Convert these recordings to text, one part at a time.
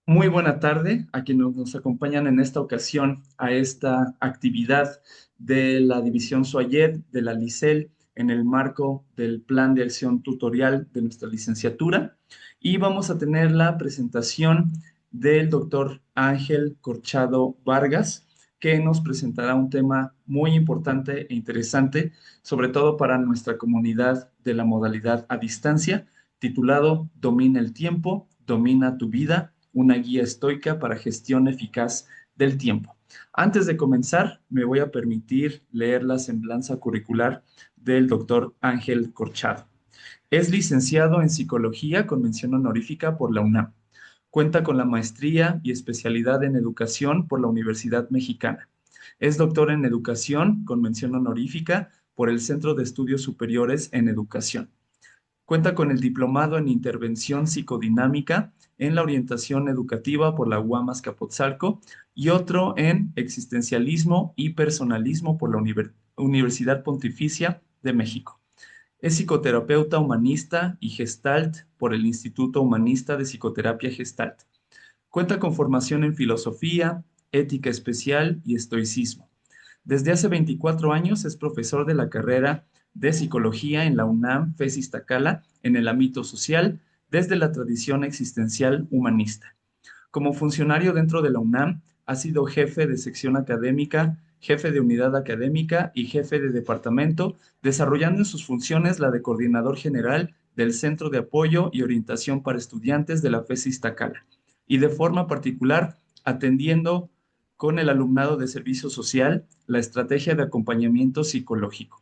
Muy buena tarde a quienes nos acompañan en esta ocasión a esta actividad de la División Soyet de la Licel en el marco del Plan de Acción Tutorial de nuestra licenciatura. Y vamos a tener la presentación del doctor Ángel Corchado Vargas, que nos presentará un tema muy importante e interesante, sobre todo para nuestra comunidad de la modalidad a distancia, titulado Domina el tiempo, domina tu vida, una guía estoica para gestión eficaz del tiempo. Antes de comenzar, me voy a permitir leer la semblanza curricular del doctor Ángel Corchado. Es licenciado en Psicología con mención honorífica por la UNAM. Cuenta con la maestría y especialidad en Educación por la Universidad Mexicana. Es doctor en Educación con mención honorífica por el Centro de Estudios Superiores en Educación. Cuenta con el diplomado en Intervención Psicodinámica en la orientación educativa por la UAM Azcapotzalco y otro en Existencialismo y Personalismo por la Universidad Pontificia de México. Es psicoterapeuta humanista y Gestalt por el Instituto Humanista de Psicoterapia Gestalt. Cuenta con formación en filosofía, ética especial y estoicismo. Desde hace 24 años es profesor de la carrera de Psicología en la UNAM FES Iztacala en el ámbito social desde la tradición existencial humanista. Como funcionario dentro de la UNAM, ha sido jefe de sección académica, jefe de unidad académica y jefe de departamento, desarrollando en sus funciones la de coordinador general del Centro de Apoyo y Orientación para Estudiantes de la FES Iztacala, y de forma particular atendiendo con el alumnado de servicio social la estrategia de acompañamiento psicológico.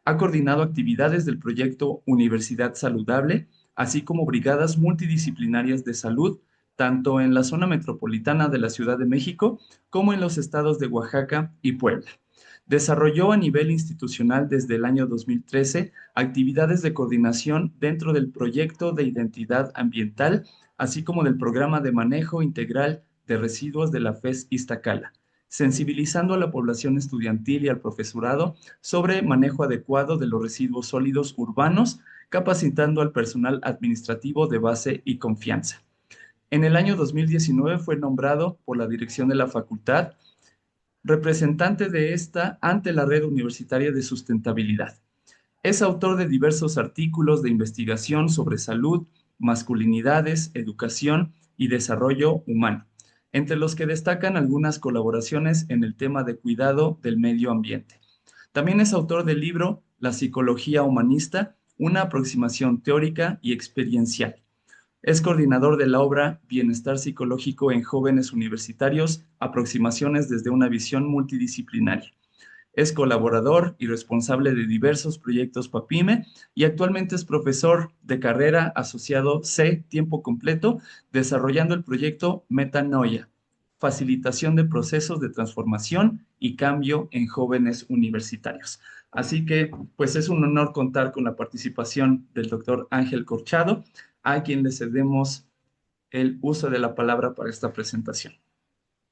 Ha coordinado actividades del proyecto Universidad Saludable, así como brigadas multidisciplinarias de salud, tanto en la zona metropolitana de la Ciudad de México como en los estados de Oaxaca y Puebla. Desarrolló a nivel institucional desde el año 2013 actividades de coordinación dentro del proyecto de identidad ambiental, así como del programa de manejo integral de residuos de la FES Iztacala, sensibilizando a la población estudiantil y al profesorado sobre manejo adecuado de los residuos sólidos urbanos, capacitando al personal administrativo de base y confianza. En el año 2019 fue nombrado por la dirección de la facultad representante de esta ante la Red Universitaria de Sustentabilidad. Es autor de diversos artículos de investigación sobre salud, masculinidades, educación y desarrollo humano, entre los que destacan algunas colaboraciones en el tema de cuidado del medio ambiente. También es autor del libro La psicología humanista, una aproximación teórica y experiencial. Es coordinador de la obra Bienestar Psicológico en Jóvenes Universitarios, aproximaciones desde una visión multidisciplinaria. Es colaborador y responsable de diversos proyectos PAPIME y actualmente es profesor de carrera asociado C tiempo completo, desarrollando el proyecto Metanoia, facilitación de procesos de transformación y cambio en jóvenes universitarios. Así que, pues es un honor contar con la participación del doctor Ángel Corchado, a quien le cedemos el uso de la palabra para esta presentación.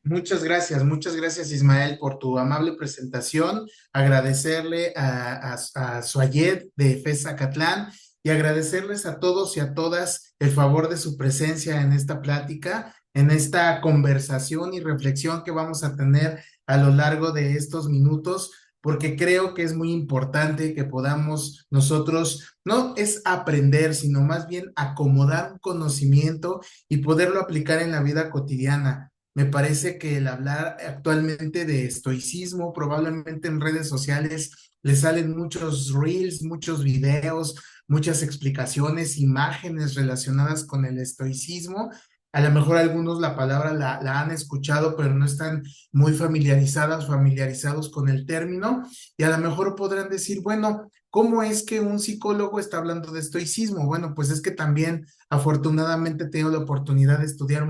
Muchas gracias Ismael por tu amable presentación. Agradecerle a Suayed de FES Zacatlán y agradecerles a todos y a todas el favor de su presencia en esta plática, en esta conversación y reflexión que vamos a tener a lo largo de estos minutos, porque creo que es muy importante que podamos nosotros, no es aprender, sino más bien acomodar un conocimiento y poderlo aplicar en la vida cotidiana. Me parece que el hablar actualmente de estoicismo, probablemente en redes sociales le salen muchos reels, muchos videos, muchas explicaciones, imágenes relacionadas con el estoicismo. A lo mejor algunos la palabra la han escuchado, pero no están muy familiarizados con el término. Y a lo mejor podrán decir, bueno, ¿cómo es que un psicólogo está hablando de estoicismo? Bueno, pues es que también afortunadamente tengo la oportunidad de estudiar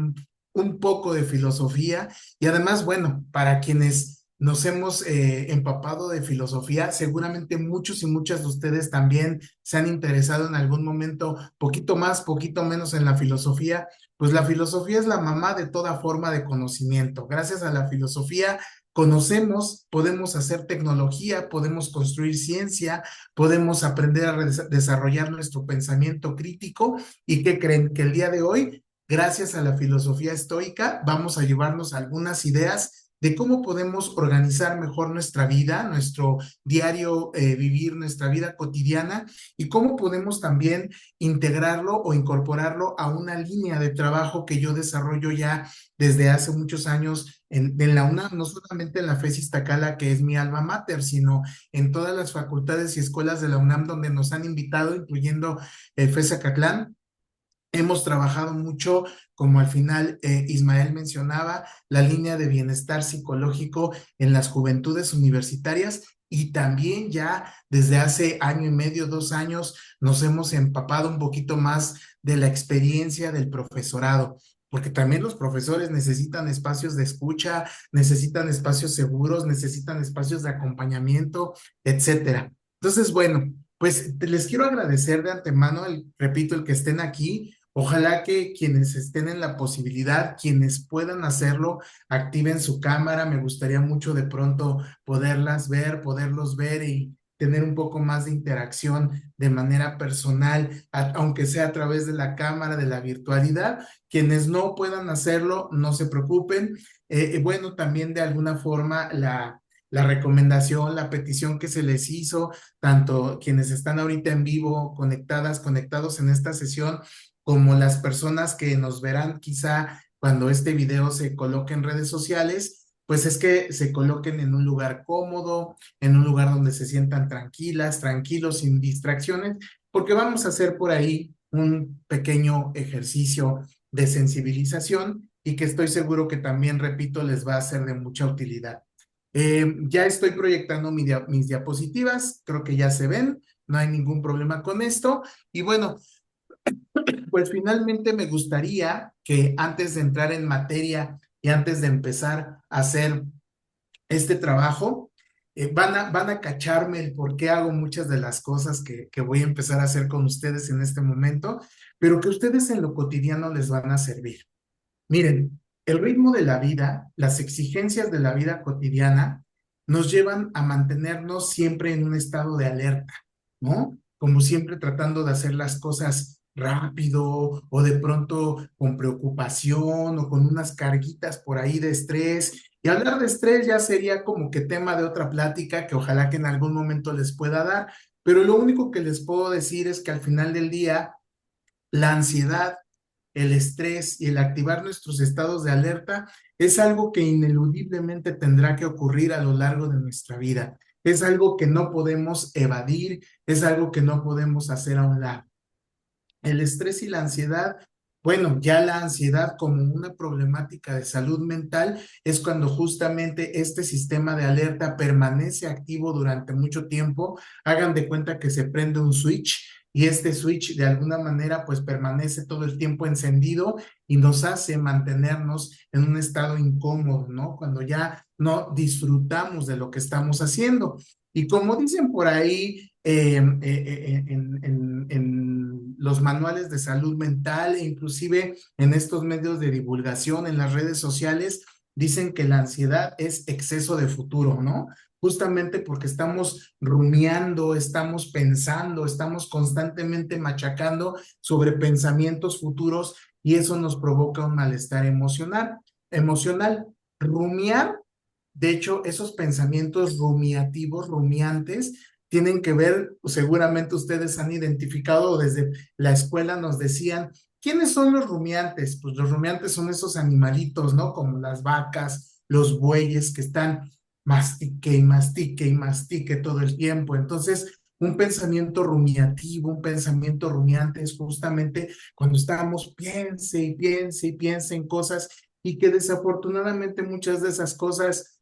un poco de filosofía y además, bueno, para quienes nos hemos empapado de filosofía, seguramente muchos y muchas de ustedes también se han interesado en algún momento, poquito más, poquito menos en la filosofía, pues la filosofía es la mamá de toda forma de conocimiento. Gracias a la filosofía conocemos, podemos hacer tecnología, podemos construir ciencia, podemos aprender a desarrollar nuestro pensamiento crítico y ¿qué creen? Que el día de hoy gracias a la filosofía estoica, vamos a llevarnos algunas ideas de cómo podemos organizar mejor nuestra vida, nuestro diario vivir, nuestra vida cotidiana y cómo podemos también integrarlo o incorporarlo a una línea de trabajo que yo desarrollo ya desde hace muchos años en la UNAM, no solamente en la FES Iztacala, que es mi alma mater, sino en todas las facultades y escuelas de la UNAM donde nos han invitado, incluyendo FES Acatlán. Hemos trabajado mucho, como al final Ismael mencionaba, la línea de bienestar psicológico en las juventudes universitarias y también ya desde hace año y medio, 2 años, nos hemos empapado un poquito más de la experiencia del profesorado, porque también los profesores necesitan espacios de escucha, necesitan espacios seguros, necesitan espacios de acompañamiento, etcétera. Entonces, bueno, pues les quiero agradecer de antemano, repito, el que estén aquí. Ojalá que quienes estén en la posibilidad, quienes puedan hacerlo, activen su cámara. Me gustaría mucho de pronto poderlas ver, poderlos ver y tener un poco más de interacción de manera personal, aunque sea a través de la cámara, de la virtualidad. Quienes no puedan hacerlo, no se preocupen. Bueno, también de alguna forma la recomendación, la petición que se les hizo, tanto quienes están ahorita en vivo, conectados en esta sesión, como las personas que nos verán quizá cuando este video se coloque en redes sociales, pues es que se coloquen en un lugar cómodo, en un lugar donde se sientan tranquilas, tranquilos, sin distracciones, porque vamos a hacer por ahí un pequeño ejercicio de sensibilización y que estoy seguro que también, repito, les va a ser de mucha utilidad. Ya estoy proyectando mis diapositivas, creo que ya se ven, no hay ningún problema con esto. Y bueno, pues finalmente me gustaría que antes de entrar en materia y antes de empezar a hacer este trabajo, van a cacharme el por qué hago muchas de las cosas que voy a empezar a hacer con ustedes en este momento, pero que ustedes en lo cotidiano les van a servir. Miren, el ritmo de la vida, las exigencias de la vida cotidiana nos llevan a mantenernos siempre en un estado de alerta, ¿no? Como siempre tratando de hacer las cosas rápido o de pronto con preocupación o con unas carguitas por ahí de estrés. Y hablar de estrés ya sería como que tema de otra plática que ojalá que en algún momento les pueda dar, pero lo único que les puedo decir es que al final del día, la ansiedad, el estrés y el activar nuestros estados de alerta es algo que ineludiblemente tendrá que ocurrir a lo largo de nuestra vida. Es algo que no podemos evadir, es algo que no podemos hacer a un lado. El estrés y la ansiedad, bueno, ya la ansiedad como una problemática de salud mental es cuando justamente este sistema de alerta permanece activo durante mucho tiempo. Hagan de cuenta que se prende un switch y este switch de alguna manera pues permanece todo el tiempo encendido y nos hace mantenernos en un estado incómodo, ¿no? Cuando ya no disfrutamos de lo que estamos haciendo. Y como dicen por ahí en los manuales de salud mental e inclusive en estos medios de divulgación, en las redes sociales, dicen que la ansiedad es exceso de futuro, ¿no? Justamente porque estamos rumiando, estamos pensando, estamos constantemente machacando sobre pensamientos futuros y eso nos provoca un malestar emocional. Rumiar, de hecho, esos pensamientos rumiativos, rumiantes, tienen que ver, seguramente ustedes han identificado, desde la escuela nos decían, ¿quiénes son los rumiantes? Pues los rumiantes son esos animalitos, ¿no? Como las vacas, los bueyes que están mastique y mastique y mastique todo el tiempo. Entonces, un pensamiento rumiativo, un pensamiento rumiante es justamente cuando estamos piense y piense y piense en cosas y que desafortunadamente muchas de esas cosas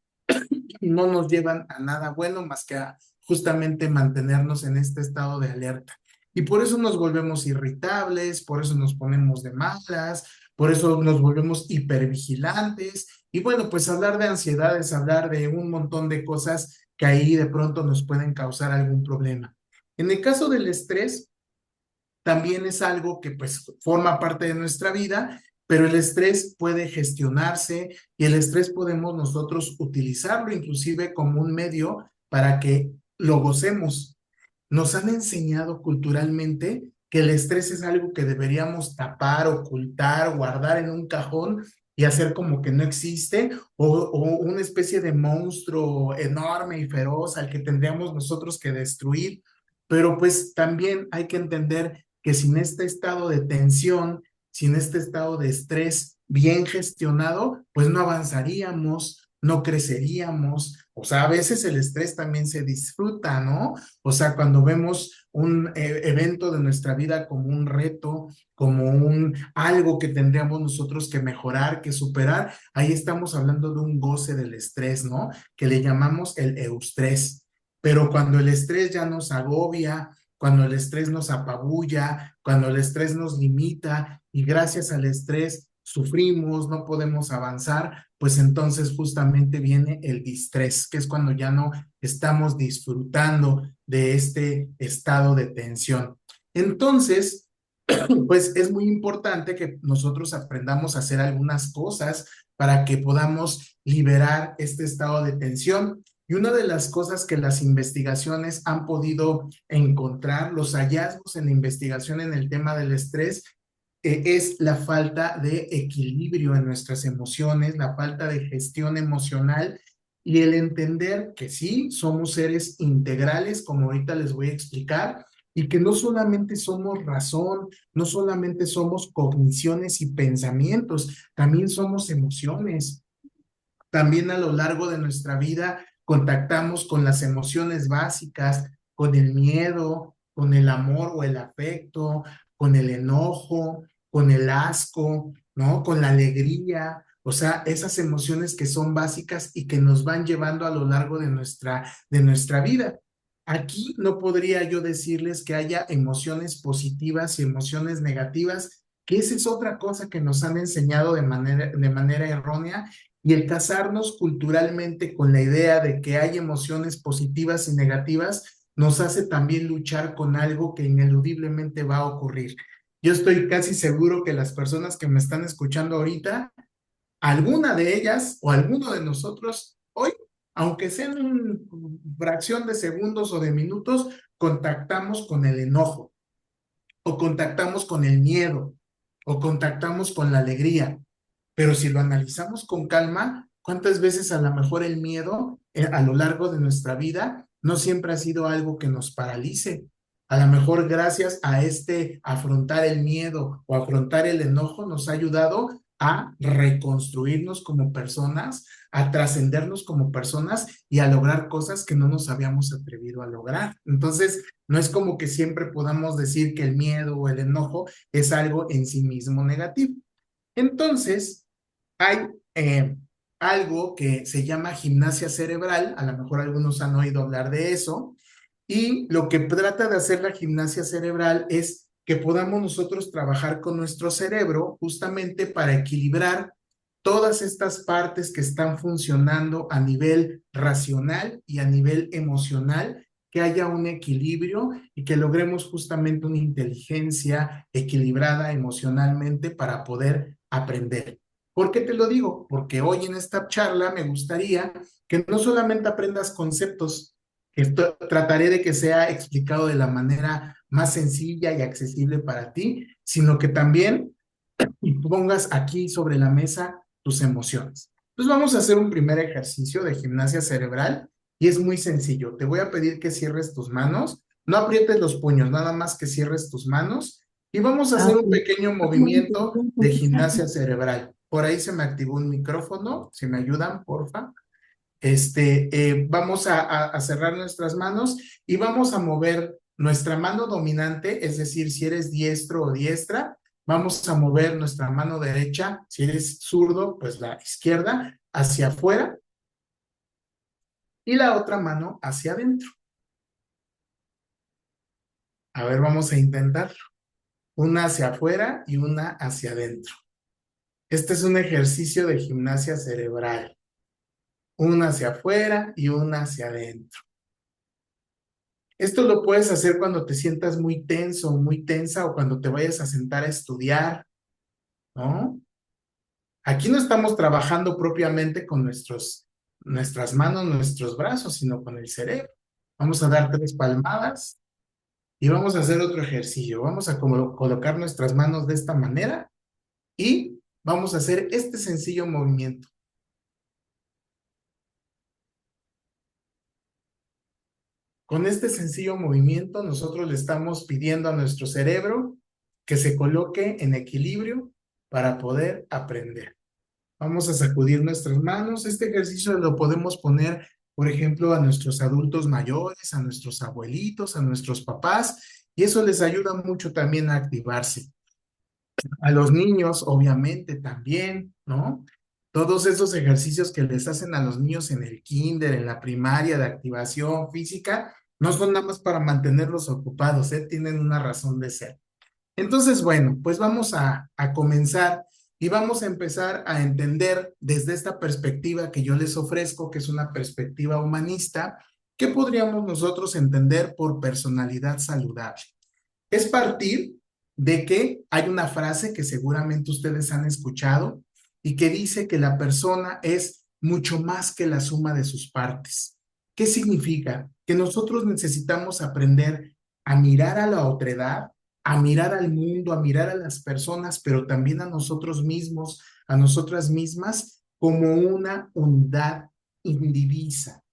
no nos llevan a nada bueno más que a justamente mantenernos en este estado de alerta. Y por eso nos volvemos irritables, por eso nos ponemos de malas, por eso nos volvemos hipervigilantes. Y bueno, pues hablar de ansiedad es hablar de un montón de cosas que ahí de pronto nos pueden causar algún problema. En el caso del estrés, también es algo que pues forma parte de nuestra vida, pero el estrés puede gestionarse y el estrés podemos nosotros utilizarlo inclusive como un medio para que lo gocemos. Nos han enseñado culturalmente que el estrés es algo que deberíamos tapar, ocultar, guardar en un cajón y hacer como que no existe, o una especie de monstruo enorme y feroz al que tendríamos nosotros que destruir. Pero pues también hay que entender que sin este estado de tensión, sin este estado de estrés bien gestionado, pues no avanzaríamos, no creceríamos. O sea, a veces el estrés también se disfruta, ¿no? O sea, cuando vemos un evento de nuestra vida como un reto, como un algo que tendríamos nosotros que mejorar, que superar, ahí estamos hablando de un goce del estrés, ¿no? Que le llamamos el eustrés. Pero cuando el estrés ya nos agobia, cuando el estrés nos apabulla, cuando el estrés nos limita y gracias al estrés sufrimos, no podemos avanzar, pues entonces justamente viene el distrés, que es cuando ya no estamos disfrutando de este estado de tensión. Entonces, pues es muy importante que nosotros aprendamos a hacer algunas cosas para que podamos liberar este estado de tensión. Y una de las cosas que las investigaciones han podido encontrar, los hallazgos en la investigación en el tema del estrés, es la falta de equilibrio en nuestras emociones, la falta de gestión emocional y el entender que sí, somos seres integrales, como ahorita les voy a explicar, y que no solamente somos razón, no solamente somos cogniciones y pensamientos, también somos emociones. También a lo largo de nuestra vida contactamos con las emociones básicas, con el miedo, con el amor o el afecto, con el enojo, con el asco, ¿no? Con la alegría, o sea, esas emociones que son básicas y que nos van llevando a lo largo de nuestra vida. Aquí no podría yo decirles que haya emociones positivas y emociones negativas, que esa es otra cosa que nos han enseñado de manera errónea y el casarnos culturalmente con la idea de que hay emociones positivas y negativas nos hace también luchar con algo que ineludiblemente va a ocurrir. Yo estoy casi seguro que las personas que me están escuchando ahorita, alguna de ellas o alguno de nosotros hoy, aunque sea en una fracción de segundos o de minutos, contactamos con el enojo o contactamos con el miedo o contactamos con la alegría. Pero si lo analizamos con calma, ¿cuántas veces a lo mejor el miedo a lo largo de nuestra vida no siempre ha sido algo que nos paralice? A lo mejor gracias a este afrontar el miedo o afrontar el enojo nos ha ayudado a reconstruirnos como personas, a trascendernos como personas y a lograr cosas que no nos habíamos atrevido a lograr. Entonces, no es como que siempre podamos decir que el miedo o el enojo es algo en sí mismo negativo. Entonces, hay algo que se llama gimnasia cerebral, a lo mejor algunos han oído hablar de eso, y lo que trata de hacer la gimnasia cerebral es que podamos nosotros trabajar con nuestro cerebro justamente para equilibrar todas estas partes que están funcionando a nivel racional y a nivel emocional, que haya un equilibrio y que logremos justamente una inteligencia equilibrada emocionalmente para poder aprender. ¿Por qué te lo digo? Porque hoy en esta charla me gustaría que no solamente aprendas conceptos, que trataré de que sea explicado de la manera más sencilla y accesible para ti, sino que también pongas aquí sobre la mesa tus emociones. Entonces vamos a hacer un primer ejercicio de gimnasia cerebral y es muy sencillo. Te voy a pedir que cierres tus manos, no aprietes los puños, nada más que cierres tus manos y vamos a hacer un pequeño movimiento de gimnasia cerebral. Por ahí se me activó un micrófono, si me ayudan, porfa. Vamos a cerrar nuestras manos y vamos a mover nuestra mano dominante, es decir, si eres diestro o diestra, vamos a mover nuestra mano derecha, si eres zurdo, pues la izquierda hacia afuera y la otra mano hacia adentro. A ver, vamos a intentar. Una hacia afuera y una hacia adentro. Este es un ejercicio de gimnasia cerebral. Una hacia afuera y una hacia adentro. Esto lo puedes hacer cuando te sientas muy tenso o muy tensa o cuando te vayas a sentar a estudiar, ¿no? Aquí no estamos trabajando propiamente con nuestras manos, nuestros brazos, sino con el cerebro. Vamos a dar 3 palmadas. Y vamos a hacer otro ejercicio. Vamos a colocar nuestras manos de esta manera y vamos a hacer este sencillo movimiento. Con este sencillo movimiento, nosotros le estamos pidiendo a nuestro cerebro que se coloque en equilibrio para poder aprender. Vamos a sacudir nuestras manos. Este ejercicio lo podemos poner, por ejemplo, a nuestros adultos mayores, a nuestros abuelitos, a nuestros papás, y eso les ayuda mucho también a activarse. A los niños, obviamente, también, ¿no? Todos esos ejercicios que les hacen a los niños en el kinder, en la primaria, de activación física, no son nada más para mantenerlos ocupados, ¿eh? Tienen una razón de ser. Entonces, bueno, pues vamos a comenzar y vamos a empezar a entender desde esta perspectiva que yo les ofrezco, que es una perspectiva humanista, ¿qué podríamos nosotros entender por personalidad saludable? Es partir de que hay una frase que seguramente ustedes han escuchado y que dice que la persona es mucho más que la suma de sus partes. ¿Qué significa? Que nosotros necesitamos aprender a mirar a la otredad, a mirar al mundo, a mirar a las personas, pero también a nosotros mismos, a nosotras mismas, como una unidad indivisa.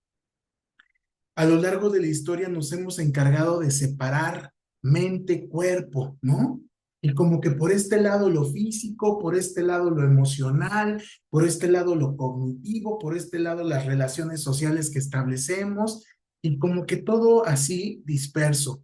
A lo largo de la historia nos hemos encargado de separar mente, cuerpo, ¿no? Y como que por este lado lo físico, por este lado lo emocional, por este lado lo cognitivo, por este lado las relaciones sociales que establecemos, y como que todo así disperso.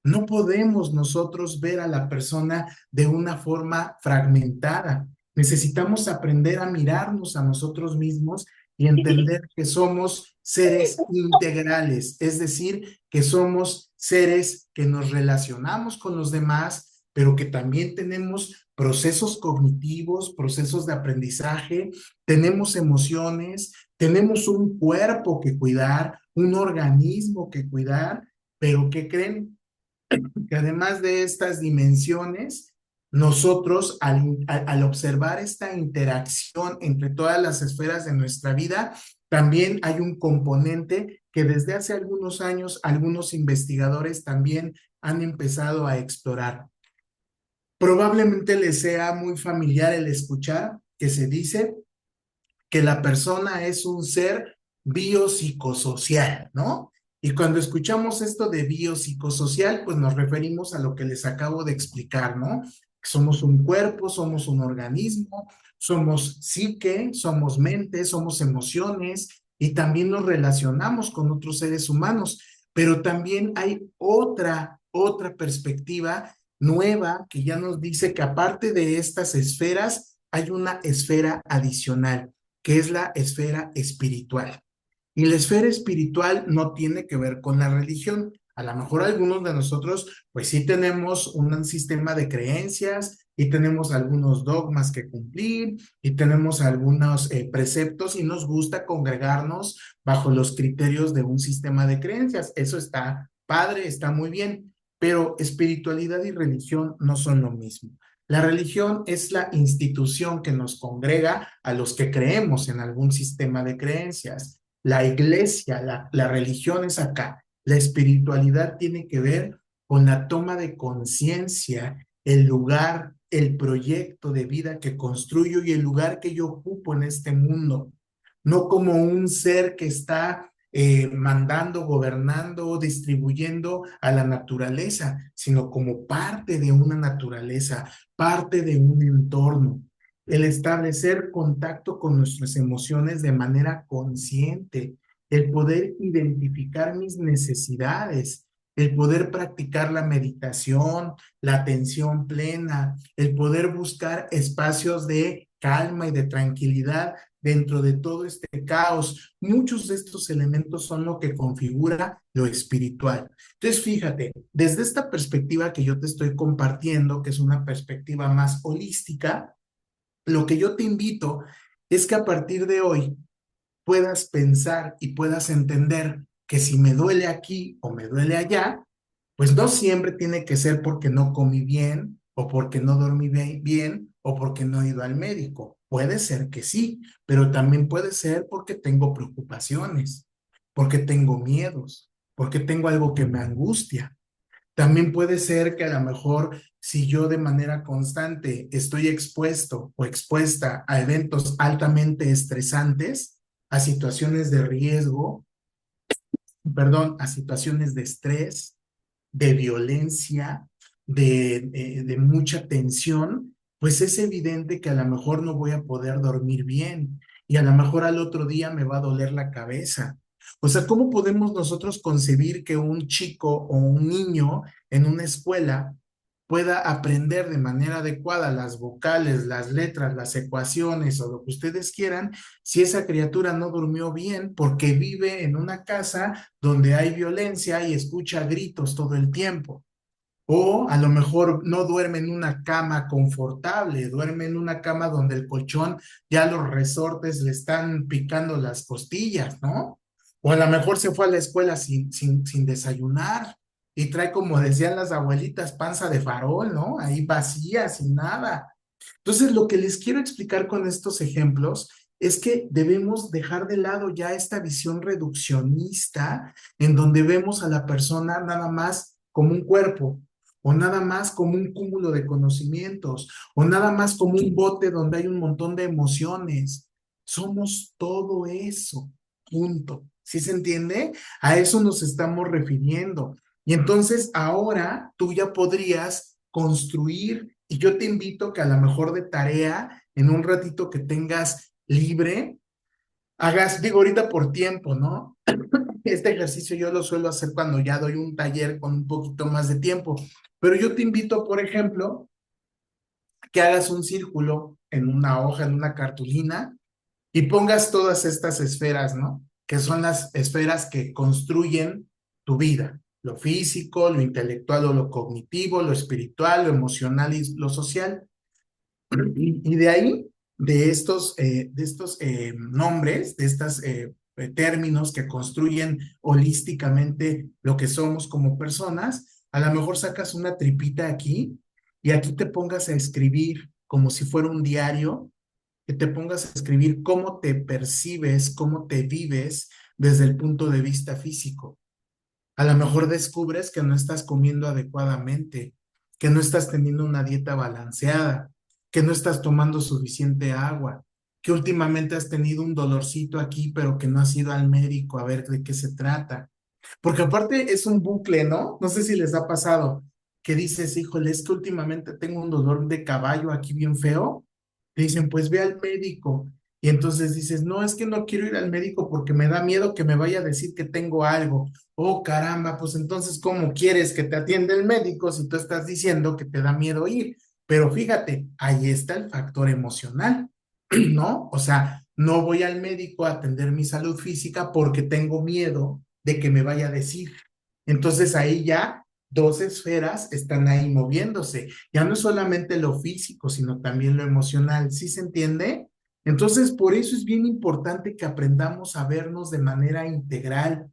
No podemos nosotros ver a la persona de una forma fragmentada. Necesitamos aprender a mirarnos a nosotros mismos y entender que somos seres integrales, es decir, que somos seres que nos relacionamos con los demás, pero que también tenemos procesos cognitivos, procesos de aprendizaje, tenemos emociones, tenemos un cuerpo que cuidar, un organismo que cuidar, pero ¿qué creen? Que además de estas dimensiones, nosotros al observar esta interacción entre todas las esferas de nuestra vida, también hay un componente que desde hace algunos años algunos investigadores también han empezado a explorar. Probablemente les sea muy familiar el escuchar que se dice que la persona es un ser biopsicosocial, ¿no? Y cuando escuchamos esto de biopsicosocial, pues nos referimos a lo que les acabo de explicar, ¿no? Somos un cuerpo, somos un organismo, somos psique, somos mente, somos emociones y también nos relacionamos con otros seres humanos. Pero también hay otra perspectiva nueva que ya nos dice que aparte de estas esferas, hay una esfera adicional que es la esfera espiritual. Y la esfera espiritual no tiene que ver con la religión. A lo mejor algunos de nosotros, pues sí tenemos un sistema de creencias y tenemos algunos dogmas que cumplir y tenemos algunos preceptos y nos gusta congregarnos bajo los criterios de un sistema de creencias. Eso está padre, está muy bien, pero espiritualidad y religión no son lo mismo. La religión es la institución que nos congrega a los que creemos en algún sistema de creencias. La iglesia, la religión es acá. La espiritualidad tiene que ver con la toma de conciencia, el lugar, el proyecto de vida que construyo y el lugar que yo ocupo en este mundo. No como un ser que está mandando, gobernando, distribuyendo a la naturaleza, sino como parte de una naturaleza, parte de un entorno. El establecer contacto con nuestras emociones de manera consciente, el poder identificar mis necesidades, el poder practicar la meditación, la atención plena, el poder buscar espacios de calma y de tranquilidad dentro de todo este caos. Muchos de estos elementos son lo que configura lo espiritual. Entonces, fíjate, desde esta perspectiva que yo te estoy compartiendo, que es una perspectiva más holística, lo que yo te invito es que a partir de hoy puedas pensar y puedas entender que si me duele aquí o me duele allá, pues no siempre tiene que ser porque no comí bien o porque no dormí bien o porque no he ido al médico. Puede ser que sí, pero también puede ser porque tengo preocupaciones, porque tengo miedos, porque tengo algo que me angustia. También puede ser que a lo mejor si yo de manera constante estoy expuesto o expuesta a eventos altamente estresantes, a situaciones de riesgo, perdón, a situaciones de estrés, de violencia, de mucha tensión, pues es evidente que a lo mejor no voy a poder dormir bien y a lo mejor al otro día me va a doler la cabeza. O sea, ¿cómo podemos nosotros concebir que un chico o un niño en una escuela pueda aprender de manera adecuada las vocales, las letras, las ecuaciones o lo que ustedes quieran, si esa criatura no durmió bien porque vive en una casa donde hay violencia y escucha gritos todo el tiempo? O a lo mejor no duerme en una cama confortable, duerme en una cama donde el colchón ya los resortes le están picando las costillas, ¿no? O a lo mejor se fue a la escuela sin desayunar y trae, como decían las abuelitas, panza de farol, ¿no? Ahí vacía, sin nada. Entonces, lo que les quiero explicar con estos ejemplos es que debemos dejar de lado ya esta visión reduccionista en donde vemos a la persona nada más como un cuerpo, o nada más como un cúmulo de conocimientos, o nada más como un bote donde hay un montón de emociones. Somos todo eso, punto. ¿Sí se entiende? A eso nos estamos refiriendo. Y entonces ahora tú ya podrías construir, y yo te invito que a lo mejor de tarea, en un ratito que tengas libre, hagas, digo ahorita por tiempo, ¿no? Este ejercicio yo lo suelo hacer cuando ya doy un taller con un poquito más de tiempo, pero yo te invito, por ejemplo, que hagas un círculo en una hoja, en una cartulina, y pongas todas estas esferas, ¿no? Que son las esferas que construyen tu vida, lo físico, lo intelectual o lo cognitivo, lo espiritual, lo emocional y lo social. Y de ahí, de estos nombres, de estos términos que construyen holísticamente lo que somos como personas, a lo mejor sacas una tripita aquí y aquí te pongas a escribir como si fuera un diario, que te pongas a escribir cómo te percibes, cómo te vives desde el punto de vista físico. A lo mejor descubres que no estás comiendo adecuadamente, que no estás teniendo una dieta balanceada, que no estás tomando suficiente agua, que últimamente has tenido un dolorcito aquí, pero que no has ido al médico a ver de qué se trata. Porque aparte es un bucle, ¿no? No sé si les ha pasado que dices, híjole, es que últimamente tengo un dolor de caballo aquí bien feo. Te dicen, pues ve al médico. Y entonces dices, no, es que no quiero ir al médico porque me da miedo que me vaya a decir que tengo algo. Oh, caramba, pues entonces, ¿cómo quieres que te atienda el médico si tú estás diciendo que te da miedo ir? Pero fíjate, ahí está el factor emocional, ¿no? O sea, no voy al médico a atender mi salud física porque tengo miedo de que me vaya a decir. Entonces ahí ya dos esferas están ahí moviéndose. Ya no es solamente lo físico, sino también lo emocional. ¿Sí se entiende? Entonces, por eso es bien importante que aprendamos a vernos de manera integral,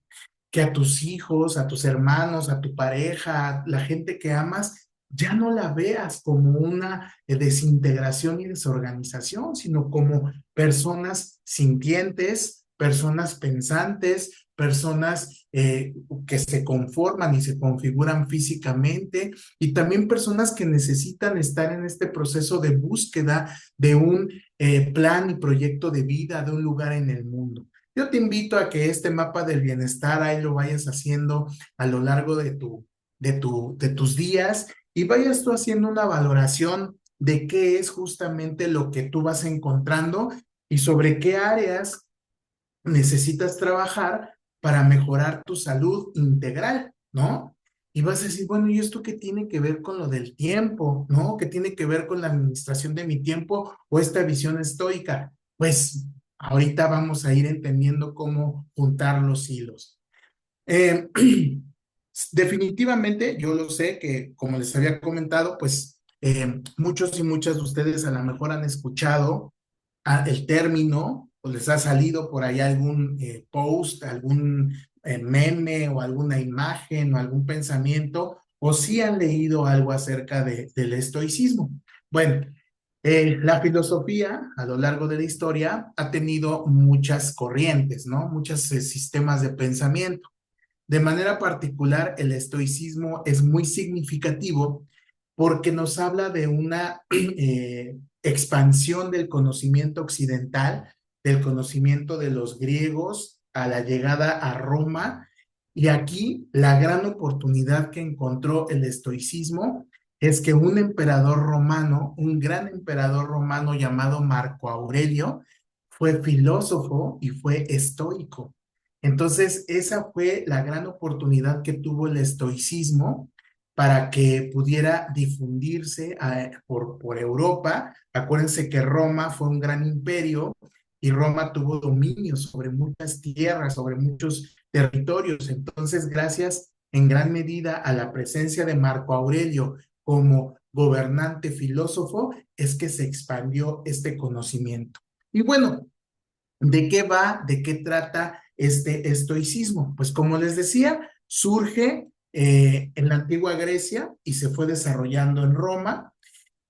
que a tus hijos, a tus hermanos, a tu pareja, a la gente que amas, ya no la veas como una desintegración y desorganización, sino como personas sintientes, personas pensantes, personas que se conforman y se configuran físicamente, y también personas que necesitan estar en este proceso de búsqueda de un plan y proyecto de vida, de un lugar en el mundo. Yo te invito a que este mapa del bienestar ahí lo vayas haciendo a lo largo de tus días, y vayas tú haciendo una valoración de qué es justamente lo que tú vas encontrando y sobre qué áreas necesitas trabajar para mejorar tu salud integral, ¿no? Y vas a decir, bueno, ¿y esto qué tiene que ver con lo del tiempo, ¿no? ¿Qué tiene que ver con la administración de mi tiempo o esta visión estoica? Pues ahorita vamos a ir entendiendo cómo juntar los hilos. Eh, definitivamente, yo lo sé que, como les había comentado, pues muchos y muchas de ustedes a lo mejor han escuchado el término, o les ha salido por ahí algún post, algún meme o alguna imagen o algún pensamiento, o si han leído algo acerca del estoicismo. Bueno, la filosofía a lo largo de la historia ha tenido muchas corrientes, ¿no? Muchos sistemas de pensamiento. De manera particular, el estoicismo es muy significativo porque nos habla de una expansión del conocimiento occidental, del conocimiento de los griegos a la llegada a Roma. Y aquí la gran oportunidad que encontró el estoicismo es que un emperador romano, un gran emperador romano llamado Marco Aurelio, fue filósofo y fue estoico. Entonces, esa fue la gran oportunidad que tuvo el estoicismo para que pudiera difundirse por Europa. Acuérdense que Roma fue un gran imperio y Roma tuvo dominio sobre muchas tierras, sobre muchos territorios. Entonces, gracias en gran medida a la presencia de Marco Aurelio como gobernante filósofo, es que se expandió este conocimiento. Y bueno, ¿de qué va? ¿De qué trata este estoicismo? Pues como les decía, surge en la antigua Grecia y se fue desarrollando en Roma,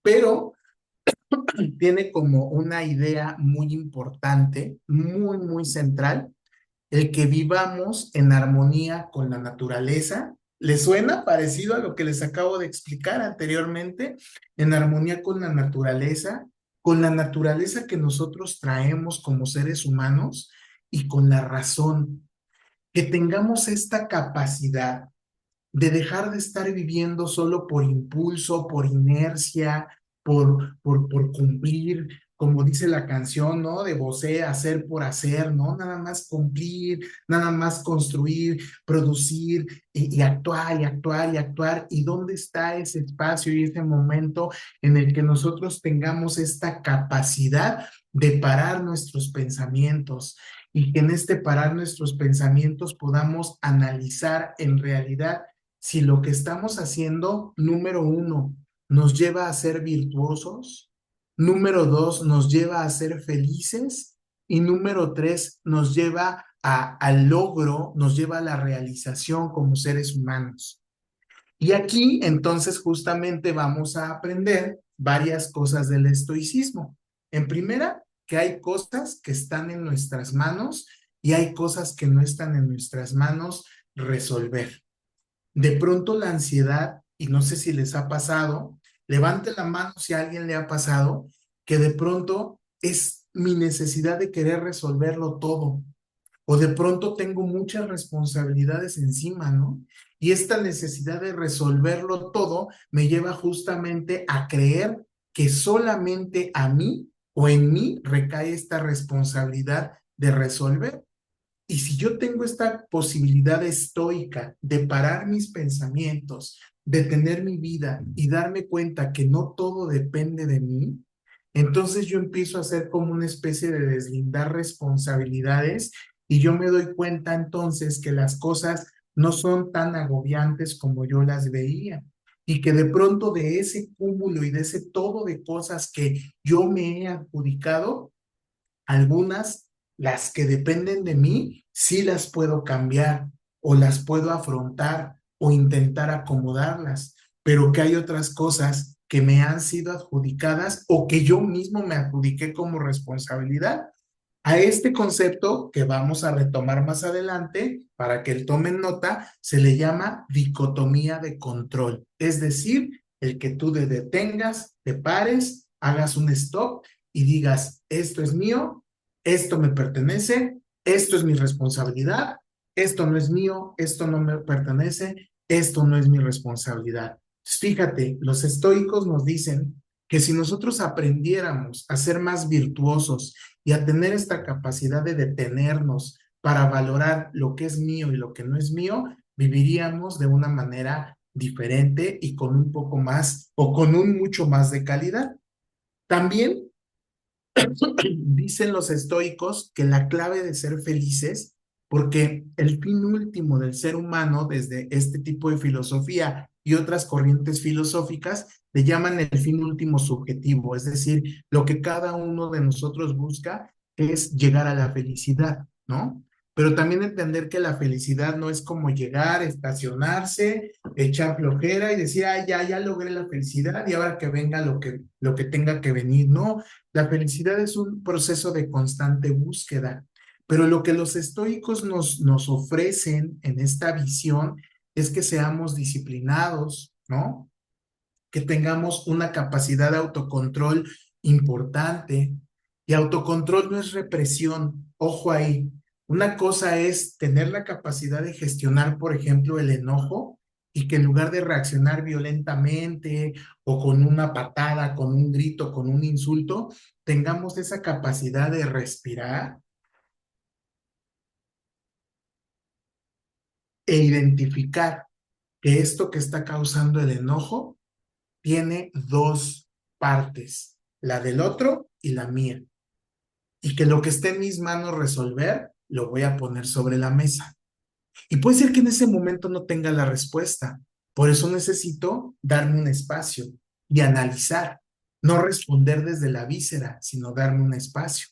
pero tiene como una idea muy importante, muy, muy central, el que vivamos en armonía con la naturaleza. ¿Les suena parecido a lo que les acabo de explicar anteriormente? En armonía con la naturaleza que nosotros traemos como seres humanos y con la razón, que tengamos esta capacidad de dejar de estar viviendo solo por impulso, por inercia, por cumplir, como dice la canción, ¿no? De Bosé, hacer por hacer, ¿no? Nada más cumplir, nada más construir, producir y actuar y actuar y actuar. ¿Y dónde está ese espacio y ese momento en el que nosotros tengamos esta capacidad de parar nuestros pensamientos? Y que en este parar nuestros pensamientos podamos analizar en realidad si lo que estamos haciendo, número uno, nos lleva a ser virtuosos, número dos, nos lleva a ser felices y número tres, nos lleva al logro, nos lleva a la realización como seres humanos. Y aquí entonces justamente vamos a aprender varias cosas del estoicismo. En primera, que hay cosas que están en nuestras manos y hay cosas que no están en nuestras manos resolver. De pronto la ansiedad, y no sé si les ha pasado, levante la mano si a alguien le ha pasado, que de pronto es mi necesidad de querer resolverlo todo, o de pronto tengo muchas responsabilidades encima, ¿no? Y esta necesidad de resolverlo todo me lleva justamente a creer que solamente a mí o en mí recae esta responsabilidad de resolver. Y si yo tengo esta posibilidad estoica de parar mis pensamientos, de tener mi vida y darme cuenta que no todo depende de mí, entonces yo empiezo a hacer como una especie de deslindar responsabilidades y yo me doy cuenta entonces que las cosas no son tan agobiantes como yo las veía y que de pronto de ese cúmulo y de ese todo de cosas que yo me he adjudicado, algunas, las que dependen de mí, sí las puedo cambiar o las puedo afrontar o intentar acomodarlas, pero que hay otras cosas que me han sido adjudicadas o que yo mismo me adjudiqué como responsabilidad. A este concepto que vamos a retomar más adelante, para que él tomen nota, se le llama dicotomía de control, es decir, el que tú te detengas, te pares, hagas un stop y digas, esto es mío, esto me pertenece, esto es mi responsabilidad, esto no es mío, esto no me pertenece, esto no es mi responsabilidad. Fíjate, los estoicos nos dicen que si nosotros aprendiéramos a ser más virtuosos y a tener esta capacidad de detenernos para valorar lo que es mío y lo que no es mío, viviríamos de una manera diferente y con un poco más o con un mucho más de calidad. También dicen los estoicos que la clave de ser felices, porque el fin último del ser humano, desde este tipo de filosofía y otras corrientes filosóficas, le llaman el fin último subjetivo, es decir, lo que cada uno de nosotros busca es llegar a la felicidad, ¿no? Pero también entender que la felicidad no es como llegar, estacionarse, echar flojera y decir, ah, ya logré la felicidad y ahora que venga lo que tenga que venir. No, la felicidad es un proceso de constante búsqueda, Pero lo que los estoicos nos ofrecen en esta visión es que seamos disciplinados, ¿no? Que tengamos una capacidad de autocontrol importante. Y autocontrol no es represión, ojo ahí. Una cosa es tener la capacidad de gestionar, por ejemplo, el enojo y que en lugar de reaccionar violentamente o con una patada, con un grito, con un insulto, tengamos esa capacidad de respirar e identificar que esto que está causando el enojo tiene dos partes, la del otro y la mía. Y que lo que esté en mis manos resolver, lo voy a poner sobre la mesa. Y puede ser que en ese momento no tenga la respuesta. Por eso necesito darme un espacio y analizar, no responder desde la víscera, sino darme un espacio.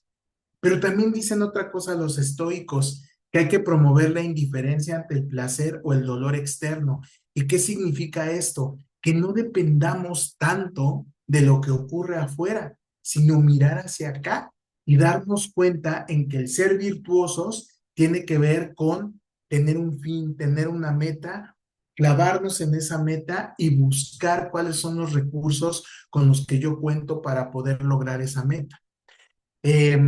Pero también dicen otra cosa los estoicos, que hay que promover la indiferencia ante el placer o el dolor externo. ¿Y qué significa esto? Que no dependamos tanto de lo que ocurre afuera, sino mirar hacia acá y darnos cuenta en que el ser virtuosos tiene que ver con tener un fin, tener una meta, clavarnos en esa meta y buscar cuáles son los recursos con los que yo cuento para poder lograr esa meta. Eh,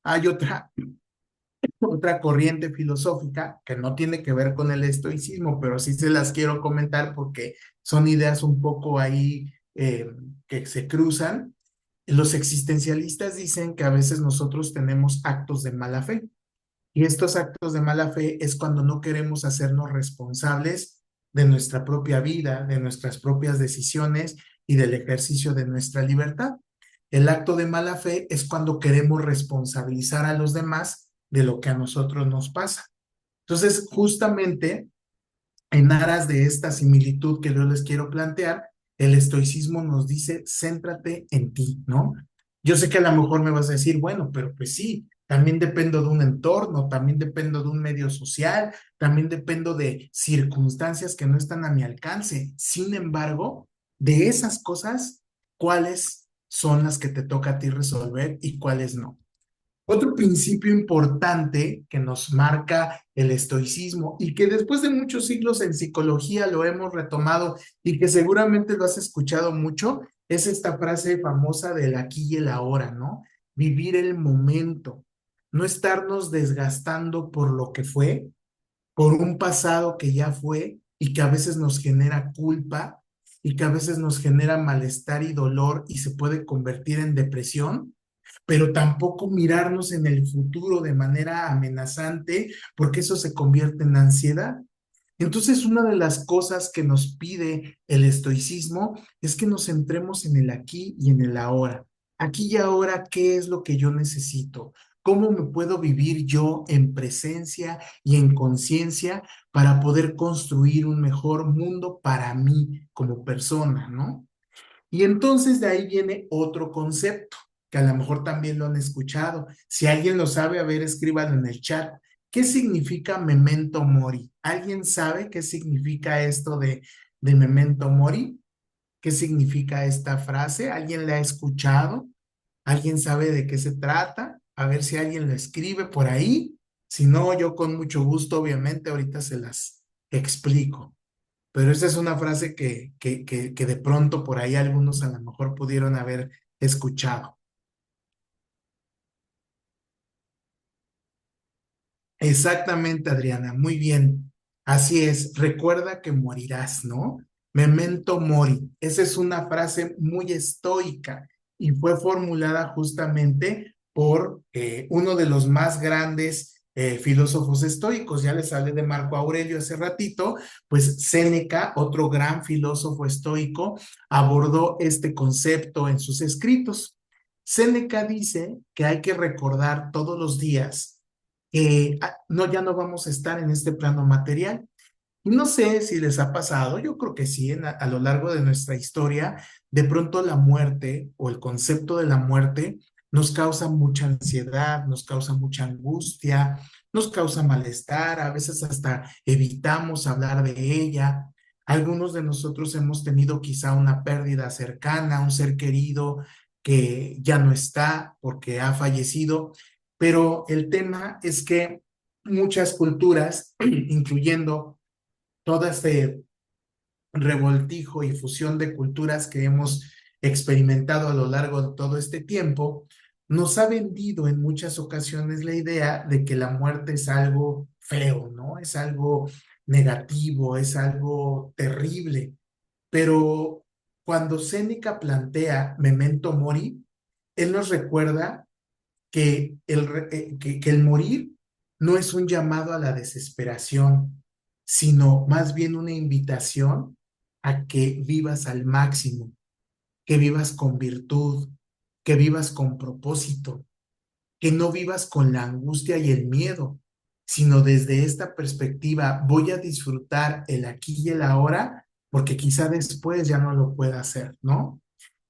Hay otra corriente filosófica que no tiene que ver con el estoicismo, pero sí se las quiero comentar porque son ideas un poco ahí que se cruzan. Los existencialistas dicen que a veces nosotros tenemos actos de mala fe y estos actos de mala fe es cuando no queremos hacernos responsables de nuestra propia vida, de nuestras propias decisiones y del ejercicio de nuestra libertad. El acto de mala fe es cuando queremos responsabilizar a los demás de lo que a nosotros nos pasa. Entonces, justamente en aras de esta similitud que yo les quiero plantear, el estoicismo nos dice, céntrate en ti, ¿no? Yo sé que a lo mejor me vas a decir, bueno, pero pues sí, también dependo de un entorno, también dependo de un medio social, también dependo de circunstancias que no están a mi alcance. Sin embargo, de esas cosas, ¿cuáles son las que te toca a ti resolver y cuáles no? Otro principio importante que nos marca el estoicismo y que después de muchos siglos en psicología lo hemos retomado y que seguramente lo has escuchado mucho, es esta frase famosa del aquí y el ahora, ¿no? Vivir el momento, no estarnos desgastando por lo que fue, por un pasado que ya fue y que a veces nos genera culpa y que a veces nos genera malestar y dolor y se puede convertir en depresión, pero tampoco mirarnos en el futuro de manera amenazante, porque eso se convierte en ansiedad. Entonces, una de las cosas que nos pide el estoicismo es que nos centremos en el aquí y en el ahora. Aquí y ahora, ¿qué es lo que yo necesito? ¿Cómo me puedo vivir yo en presencia y en conciencia para poder construir un mejor mundo para mí como persona, ¿no? Y entonces de ahí viene otro concepto, que a lo mejor también lo han escuchado. Si alguien lo sabe, a ver, escríbanlo en el chat. ¿Qué significa memento mori? ¿Alguien sabe qué significa esto de memento mori? ¿Qué significa esta frase? ¿Alguien la ha escuchado? ¿Alguien sabe de qué se trata? A ver si alguien lo escribe por ahí. Si no, yo con mucho gusto, obviamente, ahorita se las explico. Pero esa es una frase que de pronto por ahí algunos a lo mejor pudieron haber escuchado. Exactamente, Adriana, muy bien. Así es, recuerda que morirás, ¿no? Memento mori. Esa es una frase muy estoica y fue formulada justamente por uno de los más grandes filósofos estoicos. Ya les hablé de Marco Aurelio hace ratito, pues Séneca, otro gran filósofo estoico, abordó este concepto en sus escritos. Séneca dice que hay que recordar todos los días no, ya no vamos a estar en este plano material. Y no sé si les ha pasado, yo creo que sí, a lo largo de nuestra historia, de pronto la muerte o el concepto de la muerte nos causa mucha ansiedad, nos causa mucha angustia, nos causa malestar, a veces hasta evitamos hablar de ella. Algunos de nosotros hemos tenido quizá una pérdida cercana, un ser querido que ya no está porque ha fallecido, pero el tema es que muchas culturas, incluyendo todo este revoltijo y fusión de culturas que hemos experimentado a lo largo de todo este tiempo, nos ha vendido en muchas ocasiones la idea de que la muerte es algo feo, ¿no? Es algo negativo, es algo terrible. Pero cuando Séneca plantea Memento Mori, él nos recuerda que el morir no es un llamado a la desesperación, sino más bien una invitación a que vivas al máximo, que vivas con virtud, que vivas con propósito, que no vivas con la angustia y el miedo, sino desde esta perspectiva voy a disfrutar el aquí y el ahora, porque quizá después ya no lo pueda hacer, ¿no?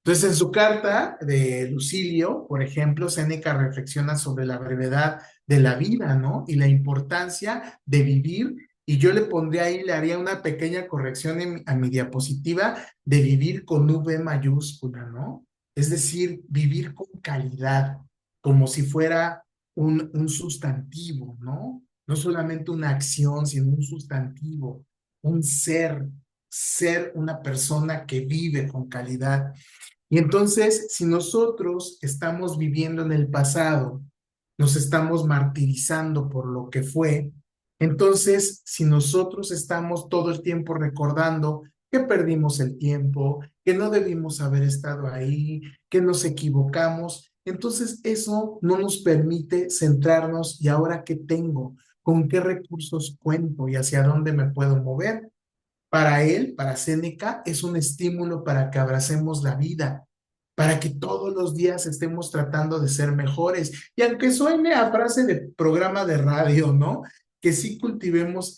Entonces, en su carta de Lucilio, por ejemplo, Séneca reflexiona sobre la brevedad de la vida, ¿no? Y la importancia de vivir. Y yo le pondría ahí, le haría una pequeña corrección a mi diapositiva de vivir con V mayúscula, ¿no? Es decir, vivir con calidad, como si fuera un sustantivo, ¿no? No solamente una acción, sino un sustantivo, un ser una persona que vive con calidad. Y entonces, si nosotros estamos viviendo en el pasado, nos estamos martirizando por lo que fue, entonces, si nosotros estamos todo el tiempo recordando que perdimos el tiempo, que no debimos haber estado ahí, que nos equivocamos, entonces eso no nos permite centrarnos y ahora qué tengo, con qué recursos cuento y hacia dónde me puedo mover. Para él, para Séneca, es un estímulo para que abracemos la vida, para que todos los días estemos tratando de ser mejores. Y aunque suene a frase de programa de radio, ¿no? Que sí cultivemos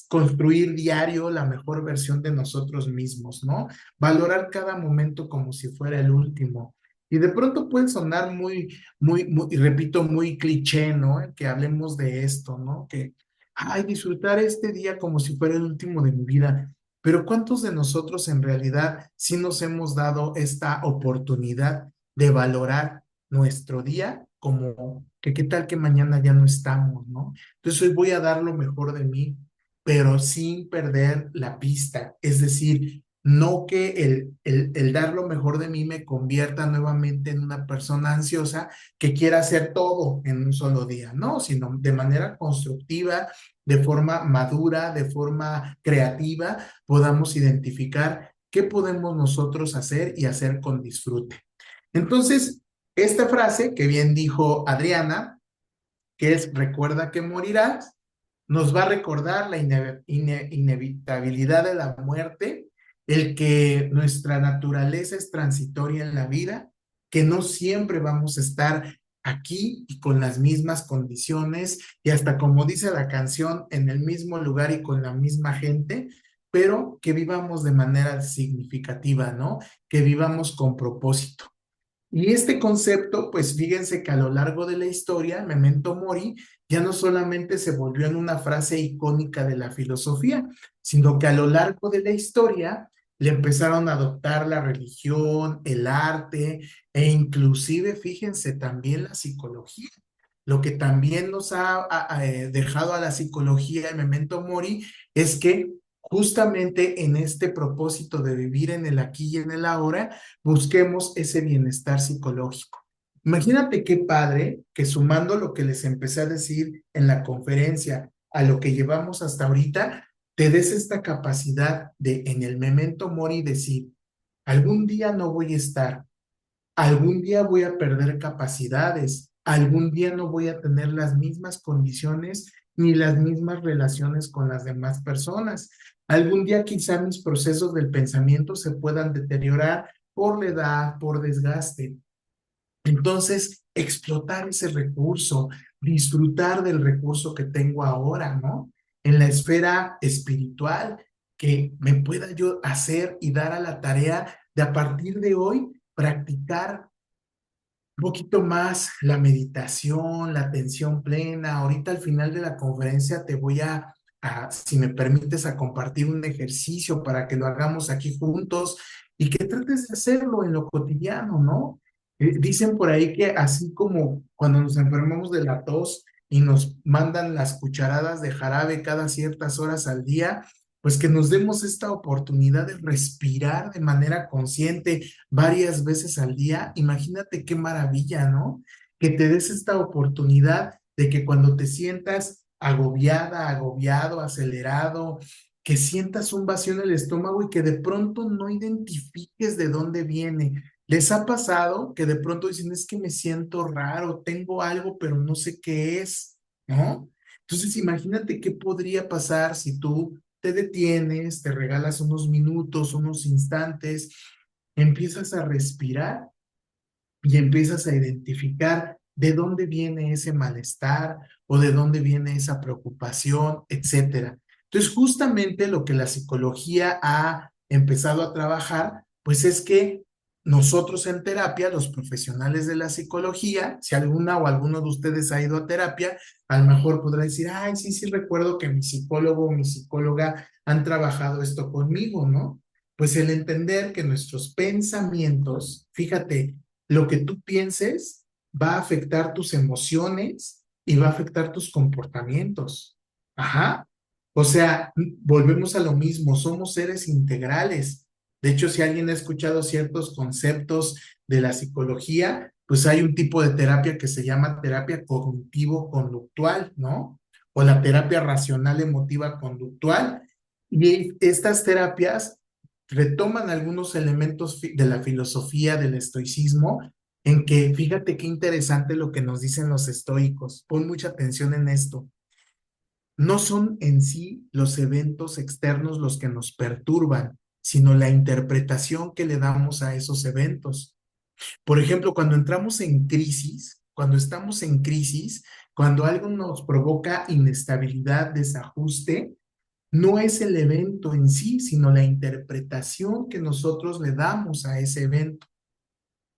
construir diario la mejor versión de nosotros mismos, ¿no? Valorar cada momento como si fuera el último. Y de pronto puede sonar y repito, muy cliché, ¿no? Que hablemos de esto, ¿no? Ay, disfrutar este día como si fuera el último de mi vida. Pero ¿cuántos de nosotros en realidad sí nos hemos dado esta oportunidad de valorar nuestro día como que qué tal que mañana ya no estamos, ¿no? Entonces hoy voy a dar lo mejor de mí, pero sin perder la pista. Es decir, no que el dar lo mejor de mí me convierta nuevamente en una persona ansiosa que quiera hacer todo en un solo día, no, sino de manera constructiva, de forma madura, de forma creativa, podamos identificar qué podemos nosotros hacer y hacer con disfrute. Entonces, esta frase que bien dijo Adriana, que es recuerda que morirás, nos va a recordar la inevitabilidad de la muerte, el que nuestra naturaleza es transitoria en la vida, que no siempre vamos a estar aquí y con las mismas condiciones y hasta como dice la canción, en el mismo lugar y con la misma gente, pero que vivamos de manera significativa, ¿no? Que vivamos con propósito. Y este concepto, pues fíjense que a lo largo de la historia, Memento Mori ya no solamente se volvió en una frase icónica de la filosofía, sino que a lo largo de la historia le empezaron a adoptar la religión, el arte e inclusive, fíjense, también la psicología. Lo que también nos ha dejado a la psicología el Memento Mori es que justamente en este propósito de vivir en el aquí y en el ahora, busquemos ese bienestar psicológico. Imagínate qué padre que sumando lo que les empecé a decir en la conferencia a lo que llevamos hasta ahorita, te des esta capacidad de en el Memento Mori decir, algún día no voy a estar, algún día voy a perder capacidades, algún día no voy a tener las mismas condiciones ni las mismas relaciones con las demás personas. Algún día quizá mis procesos del pensamiento se puedan deteriorar por la edad, por desgaste. Entonces, explotar ese recurso, disfrutar del recurso que tengo ahora, ¿no? En la esfera espiritual, que me pueda yo hacer y dar a la tarea de a partir de hoy practicar un poquito más la meditación, la atención plena. Ahorita al final de la conferencia te voy si me permites, a compartir un ejercicio para que lo hagamos aquí juntos y que trates de hacerlo en lo cotidiano, ¿no? Dicen por ahí que así como cuando nos enfermamos de la tos y nos mandan las cucharadas de jarabe cada ciertas horas al día, pues que nos demos esta oportunidad de respirar de manera consciente varias veces al día. Imagínate qué maravilla, ¿no? Que te des esta oportunidad de que cuando te sientas agobiada, agobiado, acelerado, que sientas un vacío en el estómago y que de pronto no identifiques de dónde viene. ¿Les ha pasado que de pronto dicen, es que me siento raro, tengo algo, pero no sé qué es, ¿no? Entonces, imagínate qué podría pasar si tú te detienes, te regalas unos minutos, unos instantes, empiezas a respirar y empiezas a identificar de dónde viene ese malestar o de dónde viene esa preocupación, etcétera. Entonces, justamente lo que la psicología ha empezado a trabajar, pues es que nosotros en terapia, los profesionales de la psicología, si alguna o alguno de ustedes ha ido a terapia, a lo mejor podrá decir, ay, sí, sí, recuerdo que mi psicólogo o mi psicóloga han trabajado esto conmigo, ¿no? Pues el entender que nuestros pensamientos, fíjate, lo que tú pienses va a afectar tus emociones y va a afectar tus comportamientos. Ajá. O sea, volvemos a lo mismo, somos seres integrales. De hecho, si alguien ha escuchado ciertos conceptos de la psicología, pues hay un tipo de terapia que se llama terapia cognitivo-conductual, ¿no? O la terapia racional emotiva conductual. Y estas terapias retoman algunos elementos de la filosofía del estoicismo, en que fíjate qué interesante lo que nos dicen los estoicos. Pon mucha atención en esto. No son en sí los eventos externos los que nos perturban, sino la interpretación que le damos a esos eventos. Por ejemplo, cuando entramos en crisis, cuando estamos en crisis, cuando algo nos provoca inestabilidad, desajuste, no es el evento en sí, sino la interpretación que nosotros le damos a ese evento.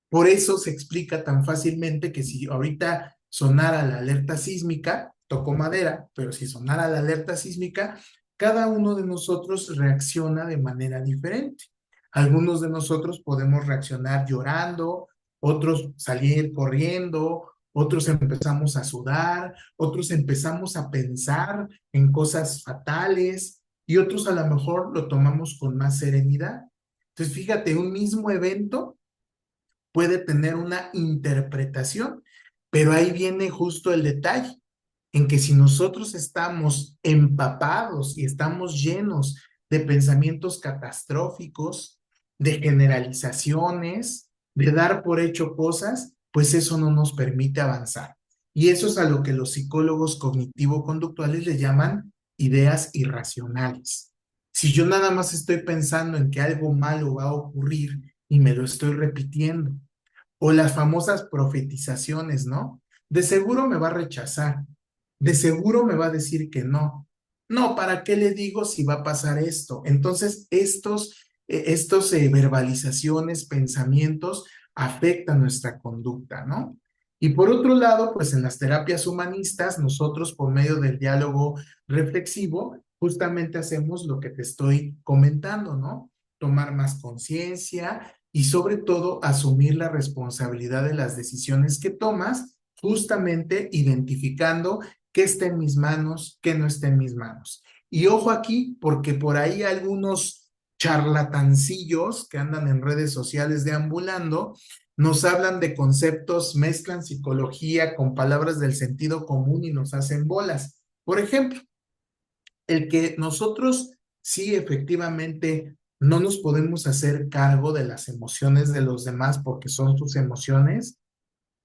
Por eso se explica tan fácilmente que si ahorita sonara la alerta sísmica, tocó madera, pero si sonara la alerta sísmica, cada uno de nosotros reacciona de manera diferente. Algunos de nosotros podemos reaccionar llorando, otros salir corriendo, otros empezamos a sudar, otros empezamos a pensar en cosas fatales y otros a lo mejor lo tomamos con más serenidad. Entonces, fíjate, un mismo evento puede tener una interpretación, pero ahí viene justo el detalle, en que si nosotros estamos empapados y estamos llenos de pensamientos catastróficos, de generalizaciones, de dar por hecho cosas, pues eso no nos permite avanzar. Y eso es a lo que los psicólogos cognitivo-conductuales le llaman ideas irracionales. Si yo nada más estoy pensando en que algo malo va a ocurrir y me lo estoy repitiendo, o las famosas profetizaciones, ¿no? De seguro me va a rechazar, de seguro me va a decir que no. No, ¿para qué le digo si va a pasar esto? Entonces, estos verbalizaciones, pensamientos afectan nuestra conducta, ¿no? Y por otro lado, pues en las terapias humanistas, nosotros por medio del diálogo reflexivo, justamente hacemos lo que te estoy comentando, ¿no? Tomar más conciencia y sobre todo asumir la responsabilidad de las decisiones que tomas, justamente identificando qué está en mis manos, qué no está en mis manos. Y ojo aquí, porque por ahí algunos charlatancillos que andan en redes sociales deambulando, nos hablan de conceptos, mezclan psicología con palabras del sentido común y nos hacen bolas. Por ejemplo, el que nosotros sí efectivamente no nos podemos hacer cargo de las emociones de los demás porque son sus emociones,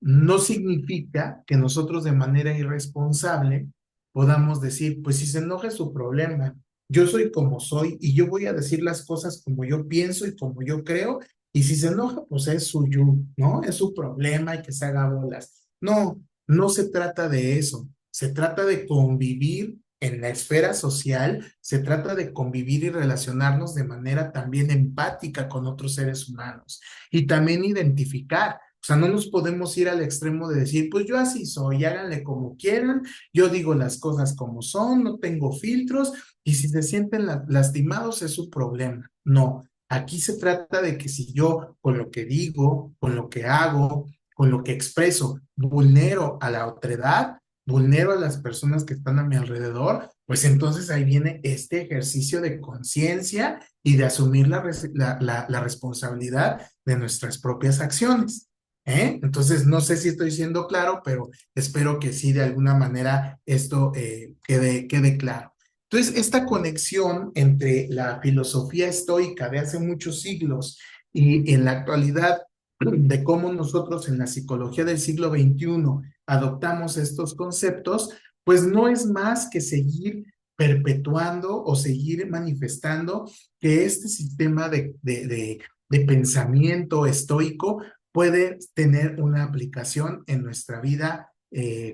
no significa que nosotros de manera irresponsable podamos decir, pues si se enoja es su problema, yo soy como soy y yo voy a decir las cosas como yo pienso y como yo creo, y si se enoja, pues es suyo, ¿no? Es su problema y que se haga bolas. No, no se trata de eso, se trata de convivir en la esfera social, se trata de convivir y relacionarnos de manera también empática con otros seres humanos y también identificar. O sea, no nos podemos ir al extremo de decir, pues yo así soy, háganle como quieran, yo digo las cosas como son, no tengo filtros, y si se sienten lastimados es su problema. No, Aquí se trata de que si yo con lo que digo, con lo que hago, con lo que expreso, vulnero a la otredad, vulnero a las personas que están a mi alrededor, pues entonces ahí viene este ejercicio de conciencia y de asumir la responsabilidad de nuestras propias acciones. ¿Eh? Entonces, no sé si estoy siendo claro, pero espero que sí, de alguna manera, esto quede claro. Entonces, esta conexión entre la filosofía estoica de hace muchos siglos y en la actualidad de cómo nosotros en la psicología del siglo XXI adoptamos estos conceptos, pues no es más que seguir perpetuando o seguir manifestando que este sistema de pensamiento estoico puede tener una aplicación en nuestra vida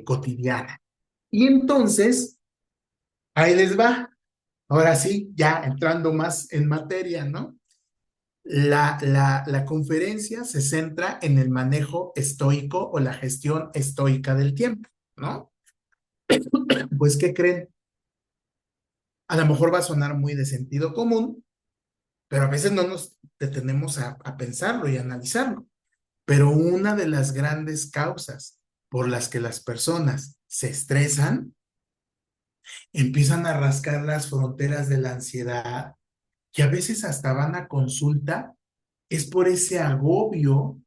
cotidiana. Y entonces, ahí les va. Ahora sí, ya entrando más en materia, ¿no? La conferencia se centra en el manejo estoico o la gestión estoica del tiempo, ¿no? Pues, ¿qué creen? A lo mejor va a sonar muy de sentido común, pero a veces no nos detenemos a pensarlo y analizarlo. Pero una de las grandes causas por las que las personas se estresan, empiezan a rascar las fronteras de la ansiedad, que a veces hasta van a consulta, es por ese agobio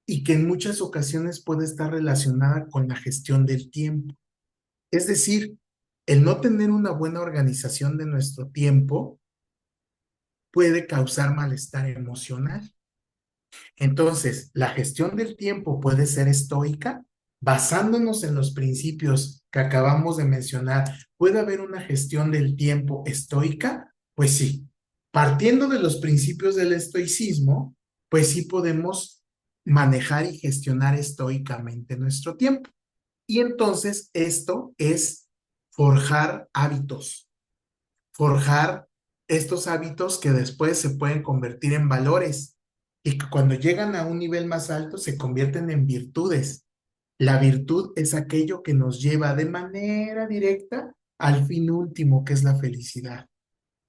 y que en muchas ocasiones puede estar relacionada con la gestión del tiempo. Es decir, el no tener una buena organización de nuestro tiempo puede causar malestar emocional. Entonces, la gestión del tiempo puede ser estoica, basándonos en los principios que acabamos de mencionar. ¿Puede haber una gestión del tiempo estoica? Pues sí. Partiendo de los principios del estoicismo, pues sí podemos manejar y gestionar estoicamente nuestro tiempo. Y entonces esto es forjar hábitos, forjar estos hábitos que después se pueden convertir en valores y que cuando llegan a un nivel más alto se convierten en virtudes. La virtud es aquello que nos lleva de manera directa al fin último, que es la felicidad.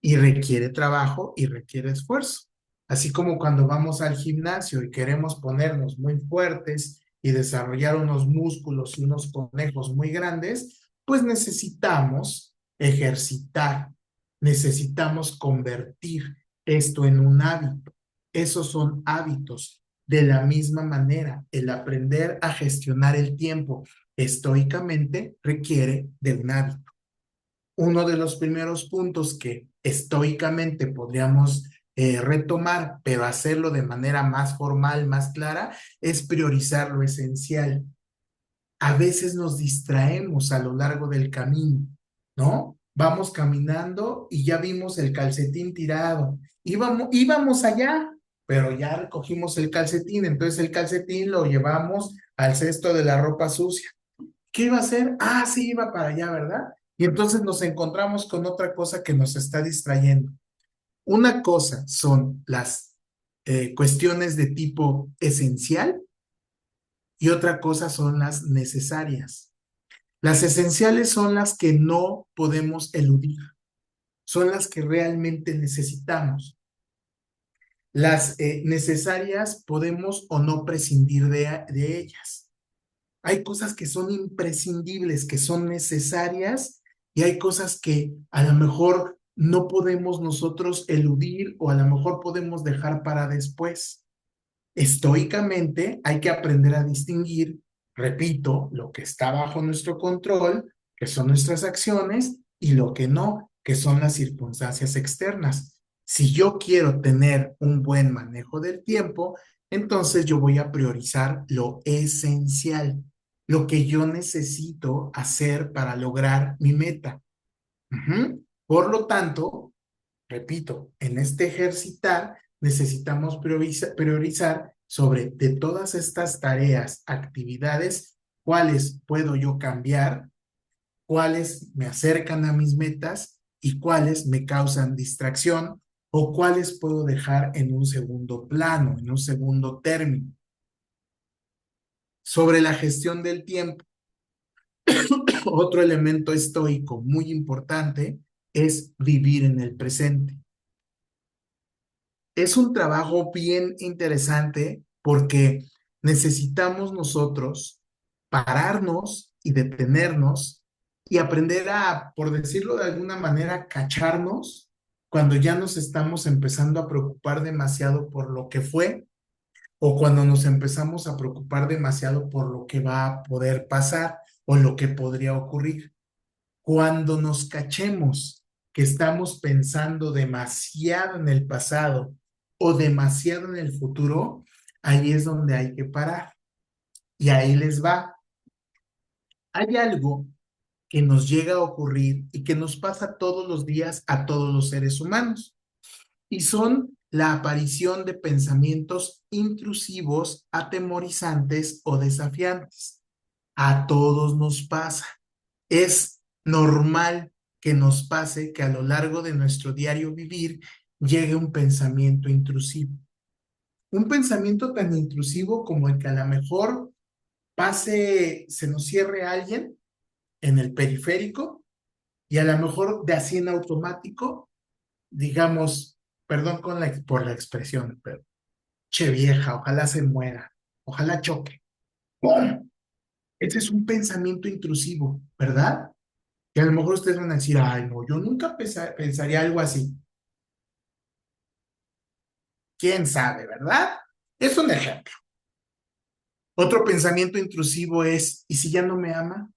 Y requiere trabajo y requiere esfuerzo. Así como cuando vamos al gimnasio y queremos ponernos muy fuertes y desarrollar unos músculos y unos conejos muy grandes, pues necesitamos ejercitar, necesitamos convertir esto en un hábito. Esos son hábitos. De la misma manera, el aprender a gestionar el tiempo estoicamente requiere de un hábito. Uno de los primeros puntos que estoicamente podríamos retomar, pero hacerlo de manera más formal, más clara, es priorizar lo esencial. A veces nos distraemos a lo largo del camino, ¿no? Vamos caminando y ya vimos el calcetín tirado. Íbamos allá, pero ya recogimos el calcetín, entonces el calcetín lo llevamos al cesto de la ropa sucia. ¿Qué iba a hacer? Ah, sí, iba para allá, ¿verdad? Y entonces nos encontramos con otra cosa que nos está distrayendo. Una cosa son las cuestiones de tipo esencial y otra cosa son las necesarias. Las esenciales son las que no podemos eludir, son las que realmente necesitamos. Las necesarias podemos o no prescindir de ellas. Hay cosas que son imprescindibles, que son necesarias, y hay cosas que a lo mejor no podemos nosotros eludir o a lo mejor podemos dejar para después. Estoicamente hay que aprender a distinguir, repito, lo que está bajo nuestro control, que son nuestras acciones, y lo que no, que son las circunstancias externas. Si yo quiero tener un buen manejo del tiempo, entonces yo voy a priorizar lo esencial, lo que yo necesito hacer para lograr mi meta. Por lo tanto, repito, en este ejercitar necesitamos priorizar sobre de todas estas tareas, actividades, cuáles puedo yo cambiar, cuáles me acercan a mis metas y cuáles me causan distracción o cuáles puedo dejar en un segundo plano, en un segundo término. Sobre la gestión del tiempo, otro elemento estoico muy importante es vivir en el presente. es un trabajo bien interesante porque necesitamos nosotros pararnos y detenernos y aprender a, por decirlo de alguna manera, cacharnos cuando ya nos estamos empezando a preocupar demasiado por lo que fue o cuando nos empezamos a preocupar demasiado por lo que va a poder pasar o lo que podría ocurrir. Cuando nos cachemos que estamos pensando demasiado en el pasado o demasiado en el futuro, ahí es donde hay que parar. Y ahí les va. Hay algo que nos llega a ocurrir y que nos pasa todos los días a todos los seres humanos. Y son la aparición de pensamientos intrusivos, atemorizantes o desafiantes. A todos nos pasa. Es normal que nos pase que a lo largo de nuestro diario vivir llegue un pensamiento intrusivo. Un pensamiento tan intrusivo como el que a lo mejor pase, se nos cierre alguien en el periférico y a lo mejor de así en automático, digamos, perdón por la expresión, pero che vieja, ojalá se muera, ojalá choque. ¡Pum! Ese es un pensamiento intrusivo, ¿verdad? Que a lo mejor ustedes van a decir, ay, no, yo nunca pensaría algo así. ¿Quién sabe, verdad? Es un ejemplo. Otro pensamiento intrusivo es, ¿y si ya no me ama?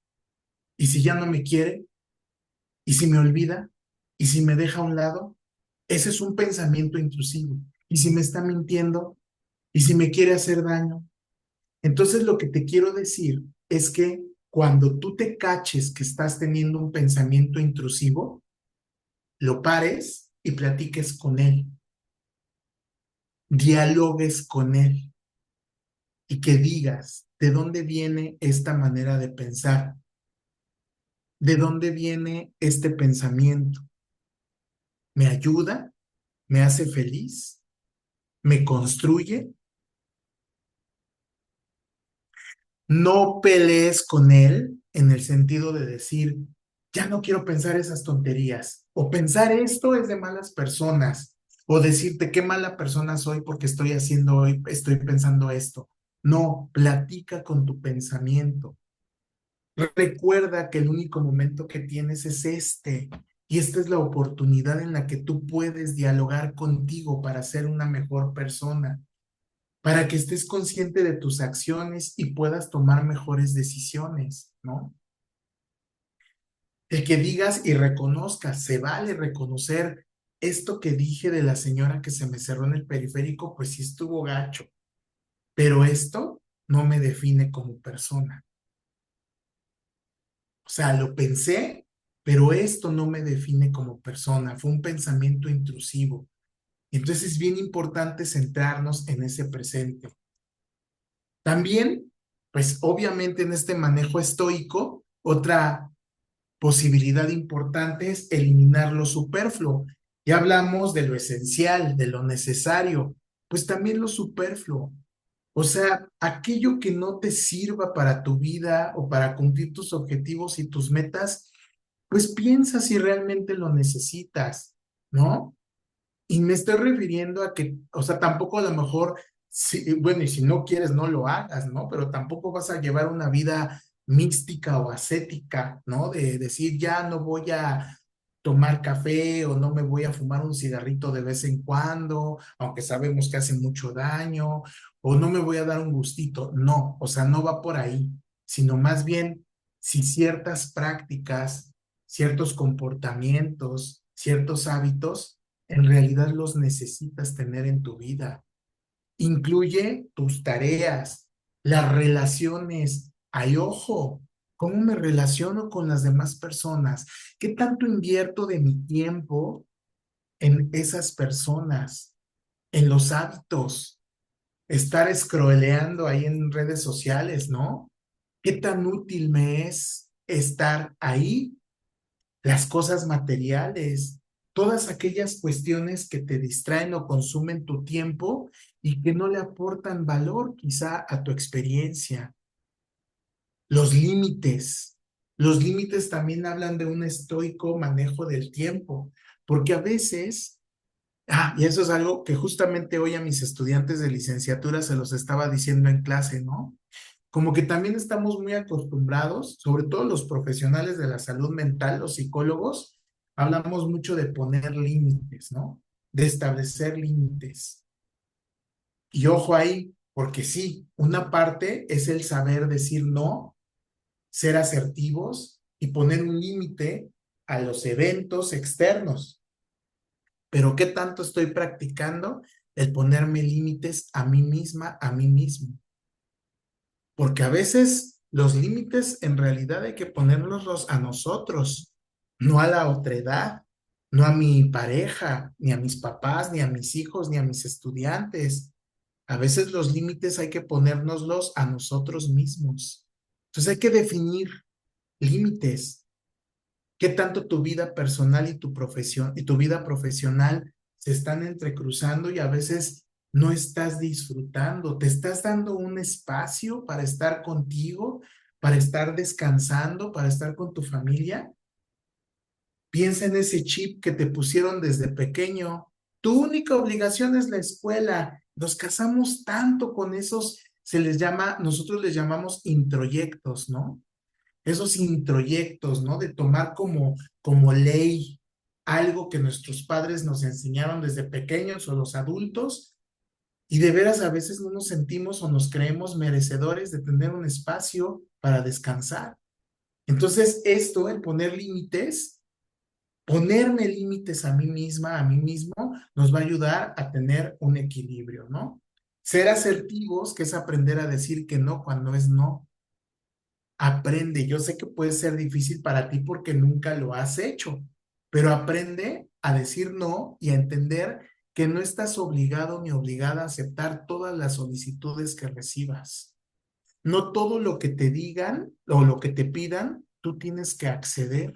¿Y si ya no me quiere? ¿Y si me olvida? ¿Y si me deja a un lado? Ese es un pensamiento intrusivo. ¿Y si me está mintiendo? ¿Y si me quiere hacer daño? Entonces lo que te quiero decir es que cuando tú te caches que estás teniendo un pensamiento intrusivo, lo pares y platiques con él, dialogues con él y que digas de dónde viene esta manera de pensar, de dónde viene este pensamiento. ¿Me ayuda? ¿Me hace feliz? ¿Me construye? No pelees con él en el sentido de decir, ya no quiero pensar esas tonterías, o pensar esto es de malas personas, o decirte qué mala persona soy porque estoy haciendo hoy, estoy pensando esto. No, platica con tu pensamiento. Recuerda que el único momento que tienes es este, y esta es la oportunidad en la que tú puedes dialogar contigo para ser una mejor persona, para que estés consciente de tus acciones y puedas tomar mejores decisiones, ¿no? El que digas y reconozcas, se vale reconocer esto que dije de la señora que se me cerró en el periférico, pues sí estuvo gacho, pero esto no me define como persona. O sea, lo pensé, pero esto no me define como persona, fue un pensamiento intrusivo. Entonces es bien importante centrarnos en ese presente. También, pues obviamente en este manejo estoico, otra posibilidad importante es eliminar lo superfluo. Ya hablamos de lo esencial, de lo necesario, pues también lo superfluo. O sea, aquello que no te sirva para tu vida o para cumplir tus objetivos y tus metas, pues piensa si realmente lo necesitas, ¿no? Y me estoy refiriendo a que, o sea, tampoco a lo mejor, bueno, y si no quieres, no lo hagas, ¿no? Pero tampoco vas a llevar una vida mística o ascética, ¿no? De decir, ya no voy a tomar café o no me voy a fumar un cigarrito de vez en cuando, aunque sabemos que hace mucho daño, o no me voy a dar un gustito. No, o sea, no va por ahí, sino más bien si ciertas prácticas, ciertos comportamientos, ciertos hábitos, en realidad los necesitas tener en tu vida. Incluye tus tareas, las relaciones. Ay, ojo, ¿cómo me relaciono con las demás personas? ¿Qué tanto invierto de mi tiempo en esas personas, en los hábitos? Estar scrolleando ahí en redes sociales, ¿no? ¿Qué tan útil me es estar ahí? Las cosas materiales, todas aquellas cuestiones que te distraen o consumen tu tiempo y que no le aportan valor quizá a tu experiencia. Los límites. Los límites también hablan de un estoico manejo del tiempo, porque a veces Y eso es algo que justamente hoy a mis estudiantes de licenciatura se los estaba diciendo en clase, ¿no? Como que también estamos muy acostumbrados, sobre todo los profesionales de la salud mental, los psicólogos, hablamos mucho de poner límites, ¿no? De establecer límites. Y ojo ahí, porque sí, una parte es el saber decir no, ser asertivos y poner un límite a los eventos externos. Pero ¿qué tanto estoy practicando el ponerme límites a mí misma, a mí mismo? Porque a veces los límites en realidad hay que ponerlos a nosotros, no a la otredad, no a mi pareja, ni a mis papás, ni a mis hijos, ni a mis estudiantes. A veces los límites hay que ponérnoslos a nosotros mismos. Entonces hay que definir límites. ¿Qué tanto tu vida personal y tu profesión y tu vida profesional se están entrecruzando y a veces no estás disfrutando? ¿Te estás dando un espacio para estar contigo, para estar descansando, para estar con tu familia? Piensa en ese chip que te pusieron desde pequeño. Tu única obligación es la escuela. Nos casamos tanto con esos, se les llama, nosotros les llamamos introyectos, ¿no? Esos introyectos, ¿no? De tomar como ley algo que nuestros padres nos enseñaron desde pequeños o los adultos, y de veras a veces no nos sentimos o nos creemos merecedores de tener un espacio para descansar. Entonces, esto, el poner límites, ponerme límites a mí misma, a mí mismo, nos va a ayudar a tener un equilibrio, ¿no? Ser asertivos, que es aprender a decir que no cuando es no. Aprende. Yo sé que puede ser difícil para ti porque nunca lo has hecho, pero aprende a decir no y a entender que no estás obligado ni obligada a aceptar todas las solicitudes que recibas. No todo lo que te digan o lo que te pidan, tú tienes que acceder.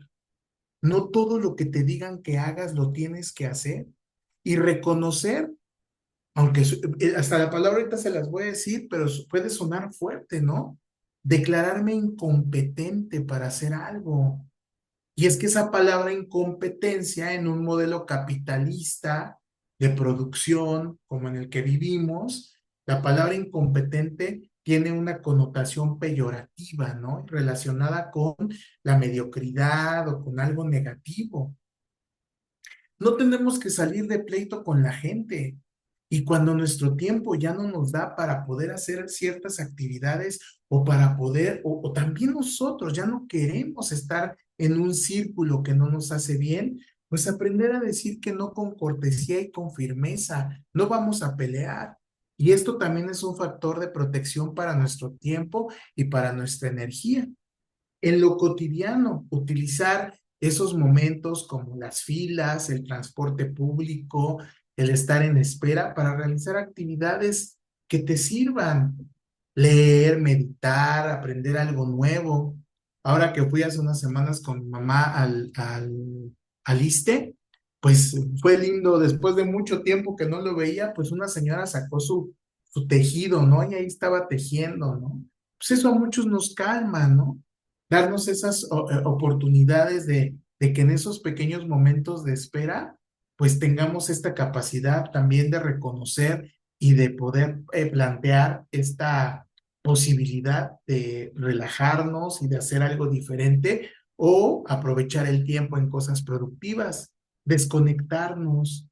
No todo lo que te digan que hagas lo tienes que hacer y reconocer, aunque hasta la palabra ahorita se las voy a decir, pero puede sonar fuerte, ¿no? Declararme incompetente para hacer algo. Y es que esa palabra incompetencia en un modelo capitalista de producción como en el que vivimos, la palabra incompetente tiene una connotación peyorativa, ¿no? Relacionada con la mediocridad o con algo negativo. No tenemos que salir de pleito con la gente. Y cuando nuestro tiempo ya no nos da para poder hacer ciertas actividades o para poder, o también nosotros ya no queremos estar en un círculo que no nos hace bien, pues aprender a decir que no con cortesía y con firmeza, no vamos a pelear. Y esto también es un factor de protección para nuestro tiempo y para nuestra energía en lo cotidiano, utilizar esos momentos como las filas, el transporte público, el estar en espera para realizar actividades que te sirvan, leer, meditar, aprender algo nuevo. Ahora que fui hace unas semanas con mi mamá al ISSSTE, pues fue lindo, después de mucho tiempo que no lo veía, pues una señora sacó su tejido, ¿no? Y ahí estaba tejiendo, ¿no? Pues eso a muchos nos calma, ¿no? Darnos esas oportunidades de que en esos pequeños momentos de espera, pues tengamos esta capacidad también de reconocer y de poder plantear esta posibilidad de relajarnos y de hacer algo diferente o aprovechar el tiempo en cosas productivas, desconectarnos,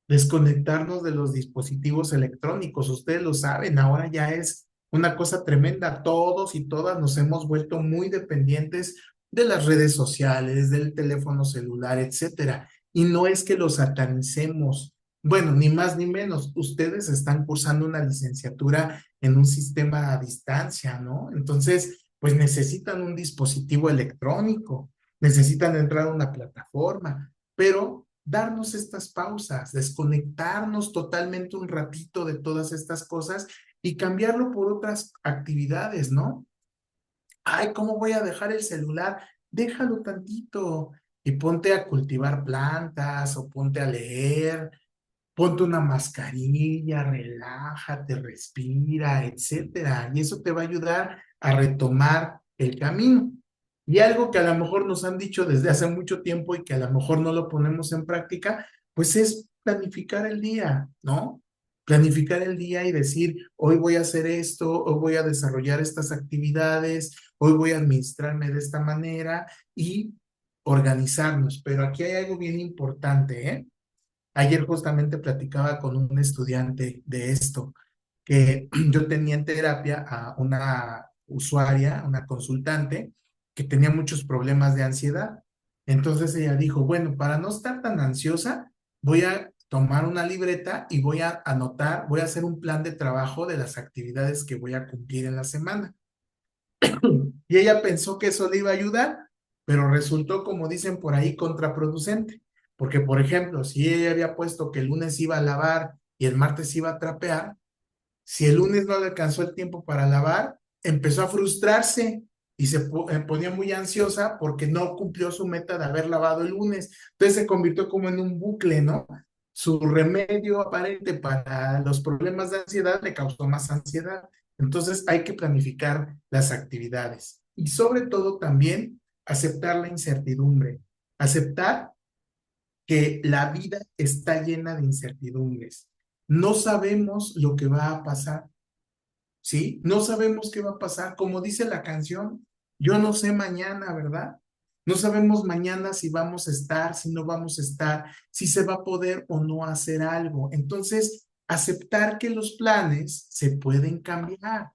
desconectarnos de los dispositivos electrónicos. Ustedes lo saben, ahora ya es una cosa tremenda. Todos y todas nos hemos vuelto muy dependientes de las redes sociales, del teléfono celular, etcétera. Y no es que los satanicemos. Bueno, ni más ni menos. Ustedes están cursando una licenciatura en un sistema a distancia, ¿no? Entonces, pues necesitan un dispositivo electrónico, necesitan entrar a una plataforma, pero darnos estas pausas, desconectarnos totalmente un ratito de todas estas cosas y cambiarlo por otras actividades, ¿no? Ay, ¿cómo voy a dejar el celular? Déjalo tantito y ponte a cultivar plantas o ponte a leer, ponte una mascarilla, relájate, respira, etcétera. Y eso te va a ayudar a retomar el camino. Y algo que a lo mejor nos han dicho desde hace mucho tiempo y que a lo mejor no lo ponemos en práctica, pues es planificar el día, ¿no? Planificar el día y decir, hoy voy a hacer esto, hoy voy a desarrollar estas actividades, hoy voy a administrarme de esta manera y organizarnos. Pero aquí hay algo bien importante, ¿eh? Ayer justamente platicaba con un estudiante de esto, que yo tenía en terapia a una usuaria, una consultante, que tenía muchos problemas de ansiedad. Entonces ella dijo, bueno, para no estar tan ansiosa, voy a tomar una libreta y voy a anotar, voy a hacer un plan de trabajo de las actividades que voy a cumplir en la semana. Y ella pensó que eso le iba a ayudar, pero resultó, como dicen por ahí, contraproducente. Porque, por ejemplo, si ella había puesto que el lunes iba a lavar y el martes iba a trapear, si el lunes no le alcanzó el tiempo para lavar, empezó a frustrarse y se ponía muy ansiosa porque no cumplió su meta de haber lavado el lunes. Entonces se convirtió como en un bucle, ¿no? Su remedio aparente para los problemas de ansiedad le causó más ansiedad. Entonces hay que planificar las actividades y sobre todo también aceptar la incertidumbre, aceptar que la vida está llena de incertidumbres. No sabemos lo que va a pasar, ¿sí? No sabemos qué va a pasar. Como dice la canción, yo no sé mañana, ¿verdad? No sabemos mañana si vamos a estar, si no vamos a estar, si se va a poder o no hacer algo. Entonces, aceptar que los planes se pueden cambiar.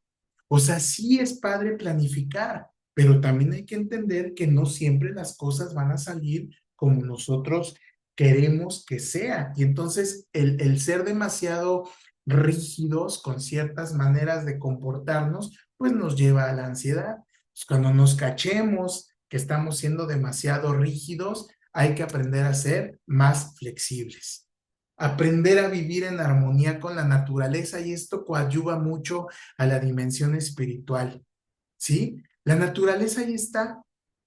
O sea, sí es padre planificar, pero también hay que entender que no siempre las cosas van a salir como nosotros queremos que sea. Y entonces, el ser demasiado rígidos con ciertas maneras de comportarnos, pues nos lleva a la ansiedad. Pues cuando nos cachemos que estamos siendo demasiado rígidos, hay que aprender a ser más flexibles. Aprender a vivir en armonía con la naturaleza y esto coadyuva mucho a la dimensión espiritual, ¿sí? La naturaleza ahí está,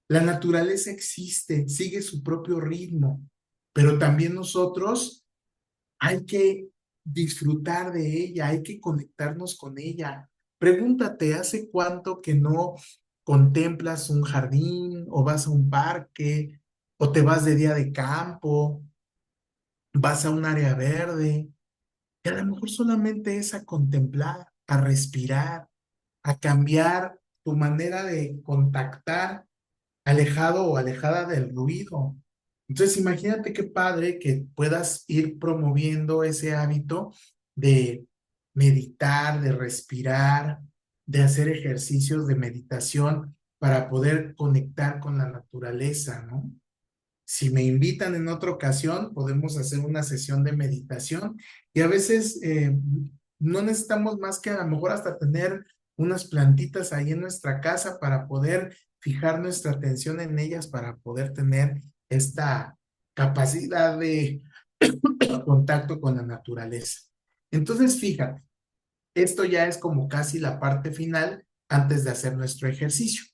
la naturaleza existe, sigue su propio ritmo, pero también nosotros hay que disfrutar de ella, hay que conectarnos con ella. Pregúntate, ¿hace cuánto que no contemplas un jardín o vas a un parque o te vas de día de campo, vas a un área verde? Y a lo mejor solamente es a contemplar, a respirar, a cambiar tu manera de contactar alejado o alejada del ruido. Entonces, imagínate qué padre que puedas ir promoviendo ese hábito de meditar, de respirar, de hacer ejercicios de meditación para poder conectar con la naturaleza, ¿no? Si me invitan en otra ocasión, podemos hacer una sesión de meditación y a veces no necesitamos más que a lo mejor hasta tener unas plantitas ahí en nuestra casa para poder fijar nuestra atención en ellas, para poder tener esta capacidad de contacto con la naturaleza. Entonces, fíjate, esto ya es como casi la parte final antes de hacer nuestro ejercicio.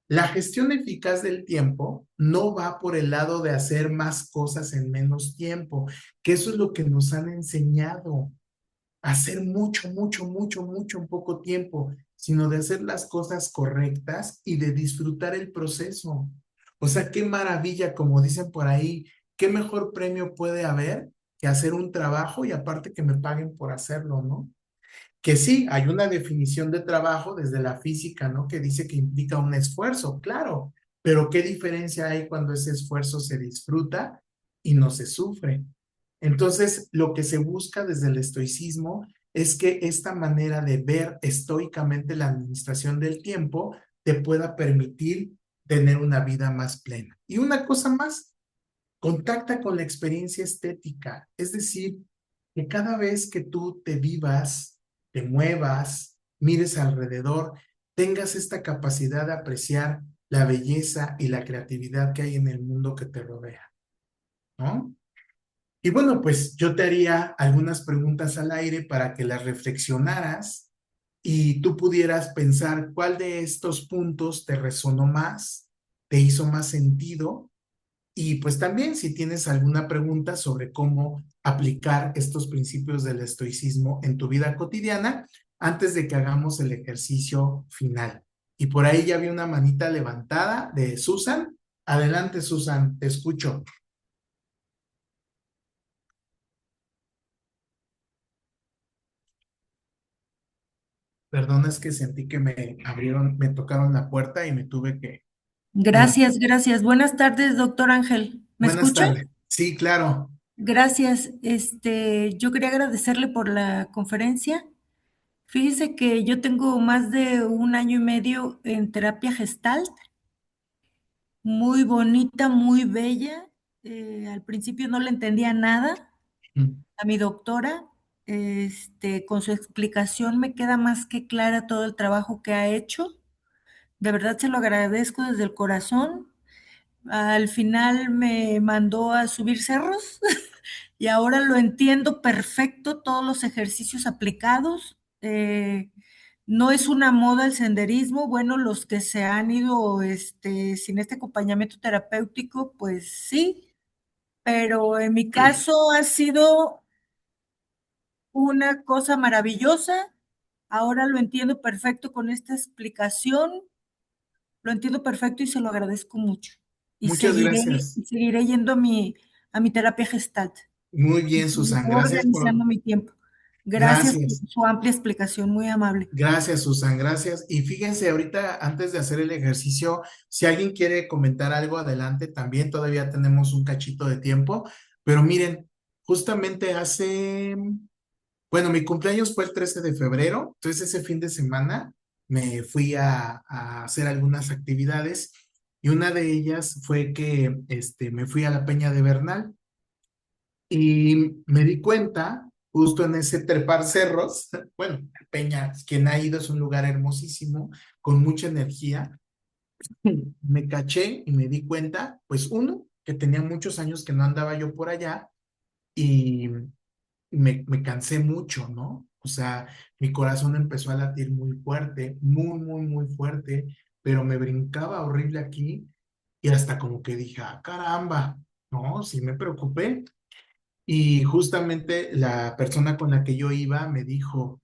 La gestión eficaz del tiempo no va por el lado de hacer más cosas en menos tiempo, que eso es lo que nos han enseñado, hacer mucho, mucho, mucho, mucho en poco tiempo, sino de hacer las cosas correctas y de disfrutar el proceso. O sea, qué maravilla, como dicen por ahí, qué mejor premio puede haber que hacer un trabajo y aparte que me paguen por hacerlo, ¿no? Que sí, hay una definición de trabajo desde la física, ¿no? Que dice que implica un esfuerzo, claro, pero ¿qué diferencia hay cuando ese esfuerzo se disfruta y no se sufre? Entonces, lo que se busca desde el estoicismo es que esta manera de ver estoicamente la administración del tiempo te pueda permitir tener una vida más plena. Y una cosa más, contacta con la experiencia estética, es decir, que cada vez que tú te vivas, te muevas, mires alrededor, tengas esta capacidad de apreciar la belleza y la creatividad que hay en el mundo que te rodea, ¿no? Y bueno, pues yo te haría algunas preguntas al aire para que las reflexionaras y tú pudieras pensar cuál de estos puntos te resonó más, te hizo más sentido y pues también si tienes alguna pregunta sobre cómo aplicar estos principios del estoicismo en tu vida cotidiana antes de que hagamos el ejercicio final. Y por ahí ya vi una manita levantada de Susan. Adelante, Susan, te escucho. Perdón, es que sentí que me abrieron, me tocaron la puerta y me tuve que... ah, Gracias, gracias. Buenas tardes, doctor Ángel. ¿Me buenas escucha? tardes. Sí, claro. Gracias. Yo quería agradecerle por la conferencia. Fíjese que yo tengo más de un año y medio en terapia Gestalt, muy bonita, muy bella. Al principio no le entendía nada Mm. a mi doctora. Con su explicación me queda más que clara todo el trabajo que ha hecho. De verdad se lo agradezco desde el corazón. Al final me mandó a subir cerros y ahora lo entiendo perfecto, todos los ejercicios aplicados. No es una moda el senderismo, bueno, los que se han ido sin este acompañamiento terapéutico, pues sí, pero en mi caso ha sido una cosa maravillosa. Ahora lo entiendo perfecto con esta explicación. Lo entiendo perfecto y se lo agradezco mucho. Muchas gracias. Y seguiré yendo a mi terapia Gestalt. Muy Y bien, Susan. seguiré organizando mi tiempo. Gracias por Gracias. su amplia explicación, muy amable. Gracias, Susan, gracias. Y fíjense, ahorita antes de hacer el ejercicio, si alguien quiere comentar algo, adelante también, todavía tenemos un cachito de tiempo, pero miren, justamente bueno, mi cumpleaños fue el 13 de febrero, entonces ese fin de semana me fui a hacer algunas actividades y una de ellas fue que me fui a la Peña de Bernal. Y me di cuenta, justo en ese trepar cerros, bueno, Peña, quien ha ido es un lugar hermosísimo, con mucha energía. Me caché y me di cuenta, pues uno, que tenía muchos años que no andaba yo por allá y me cansé mucho, ¿no? O sea, mi corazón empezó a latir muy fuerte, muy, muy, muy fuerte, pero me brincaba horrible aquí y hasta como que dije, ah, caramba, ¿no? Sí me preocupé. Y justamente la persona con la que yo iba me dijo,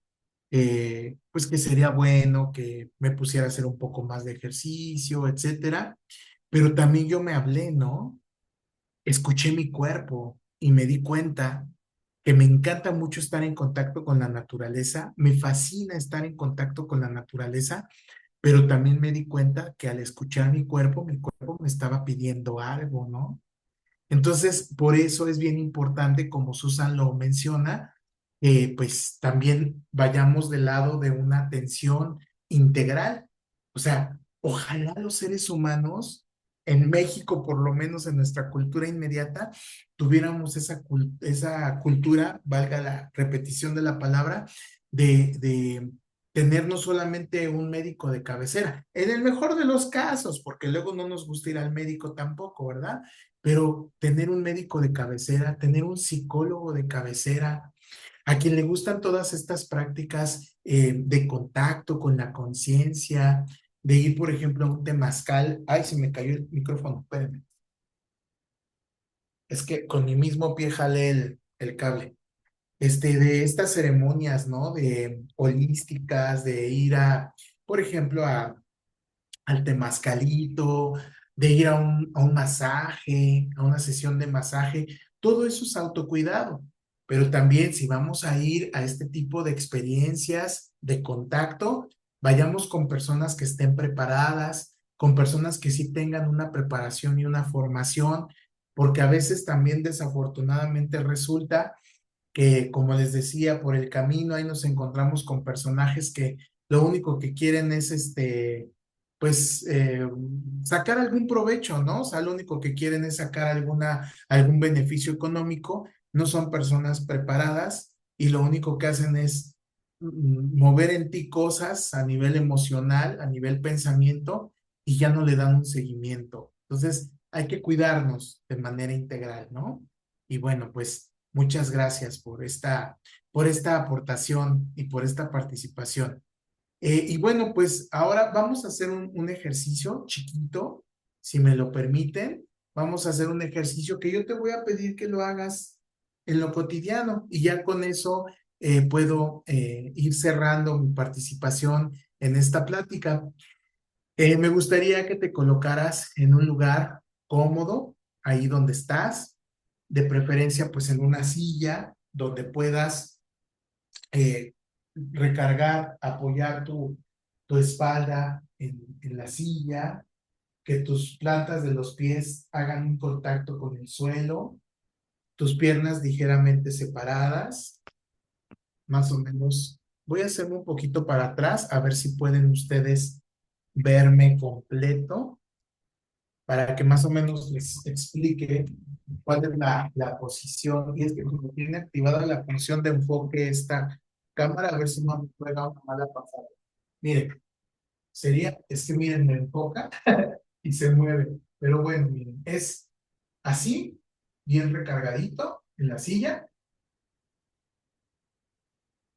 pues que sería bueno que me pusiera a hacer un poco más de ejercicio, etcétera. Pero también yo me hablé, ¿no? Escuché mi cuerpo y me di cuenta que me encanta mucho estar en contacto con la naturaleza, me fascina estar en contacto con la naturaleza, pero también me di cuenta que al escuchar mi cuerpo me estaba pidiendo algo, ¿no? Entonces, por eso es bien importante, como Susan lo menciona, pues también vayamos del lado de una atención integral. O sea, ojalá los seres humanos, en México, por lo menos en nuestra cultura inmediata, tuviéramos esa cultura, valga la repetición de la palabra, de tener no solamente un médico de cabecera, en el mejor de los casos, porque luego no nos gusta ir al médico tampoco, ¿verdad? Pero tener un médico de cabecera, tener un psicólogo de cabecera, a quien le gustan todas estas prácticas de contacto con la conciencia, de ir, por ejemplo, a un temazcal. Ay, se me cayó el micrófono, espérenme. Es que con mi mismo pie jalé el cable. De estas ceremonias, ¿no? De holísticas, de ir por ejemplo, al temazcalito, de ir a un masaje, a una sesión de masaje, todo eso es autocuidado. Pero también si vamos a ir a este tipo de experiencias de contacto, vayamos con personas que estén preparadas, con personas que sí tengan una preparación y una formación, porque a veces también desafortunadamente resulta que, como les decía, por el camino ahí nos encontramos con personajes que lo único que quieren es pues sacar algún provecho, ¿no? O sea, lo único que quieren es sacar algún beneficio económico, no son personas preparadas y lo único que hacen es mover en ti cosas a nivel emocional, a nivel pensamiento y ya no le dan un seguimiento. Entonces, hay que cuidarnos de manera integral, ¿no? Y bueno, pues muchas gracias por esta aportación y por esta participación. Y bueno, pues ahora vamos a hacer un ejercicio chiquito, si me lo permiten. Vamos a hacer un ejercicio que yo te voy a pedir que lo hagas en lo cotidiano y ya con eso puedo ir cerrando mi participación en esta plática. Me gustaría que te colocaras en un lugar cómodo, ahí donde estás, de preferencia pues en una silla donde puedas recargar, apoyar tu espalda en la silla, que tus plantas de los pies hagan un contacto con el suelo, tus piernas ligeramente separadas, más o menos. Voy a hacerme un poquito para atrás, a ver si pueden ustedes verme completo, para que más o menos les explique cuál es la posición. Y es que como tiene activada la función de enfoque esta cámara, a ver si no me juega una mala pasada. Miren, es que miren, me enfoca y se mueve. Pero bueno, miren, es así, bien recargadito en la silla,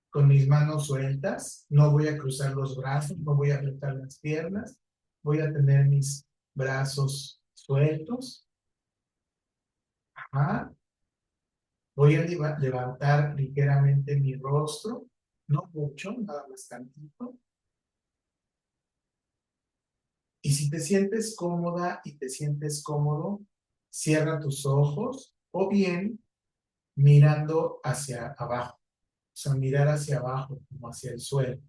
con mis manos sueltas. No voy a cruzar los brazos, no voy a apretar las piernas. Voy a tener mis brazos sueltos. Ajá. Voy a levantar ligeramente mi rostro, no mucho, nada más tantito. Y si te sientes cómoda y te sientes cómodo, cierra tus ojos o bien mirando hacia abajo. O sea, mirar hacia abajo, como hacia el suelo.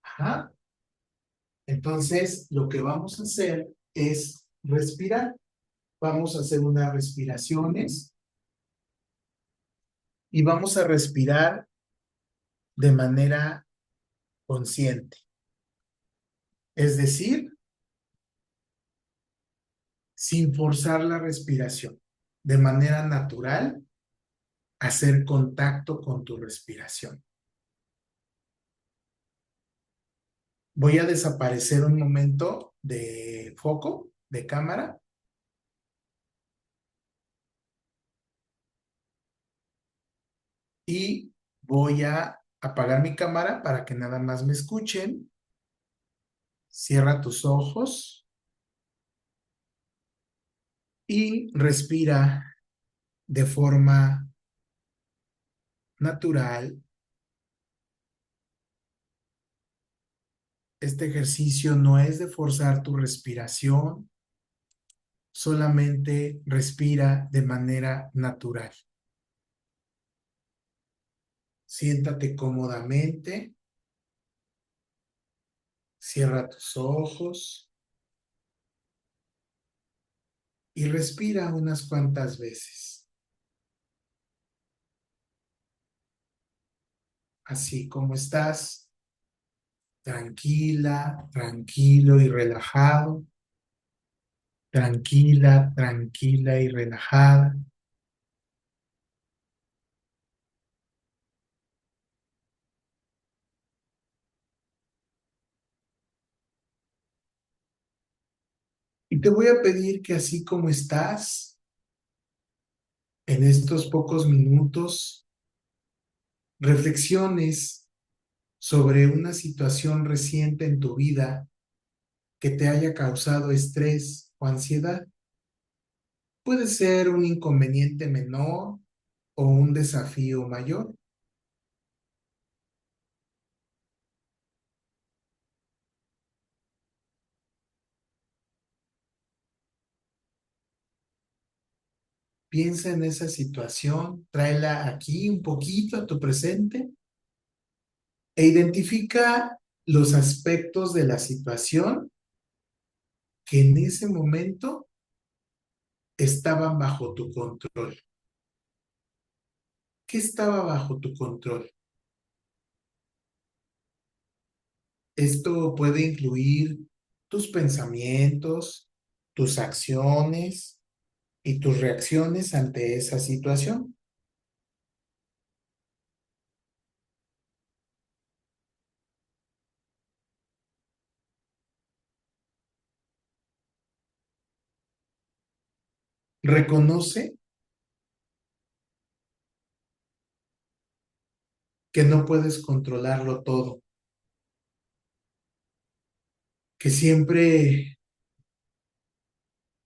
Ajá. Entonces, lo que vamos a hacer es respirar. Vamos a hacer unas respiraciones y vamos a respirar de manera consciente. Es decir, sin forzar la respiración, de manera natural, hacer contacto con tu respiración. Voy a desaparecer un momento de foco, de cámara. Y voy a apagar mi cámara para que nada más me escuchen. Cierra tus ojos y respira de forma natural. Este ejercicio no es de forzar tu respiración, solamente respira de manera natural. Siéntate cómodamente, cierra tus ojos y respira unas cuantas veces. Así como estás, tranquila, tranquilo y relajado. Tranquila, tranquila y relajada. Y te voy a pedir que así como estás, en estos pocos minutos, reflexiones sobre una situación reciente en tu vida que te haya causado estrés o ansiedad. Puede ser un inconveniente menor o un desafío mayor. Piensa en esa situación, tráela aquí un poquito a tu presente e identifica los aspectos de la situación que en ese momento estaban bajo tu control. ¿Qué estaba bajo tu control? Esto puede incluir tus pensamientos, tus acciones y tus reacciones ante esa situación. Reconoce que no puedes controlarlo todo, que siempre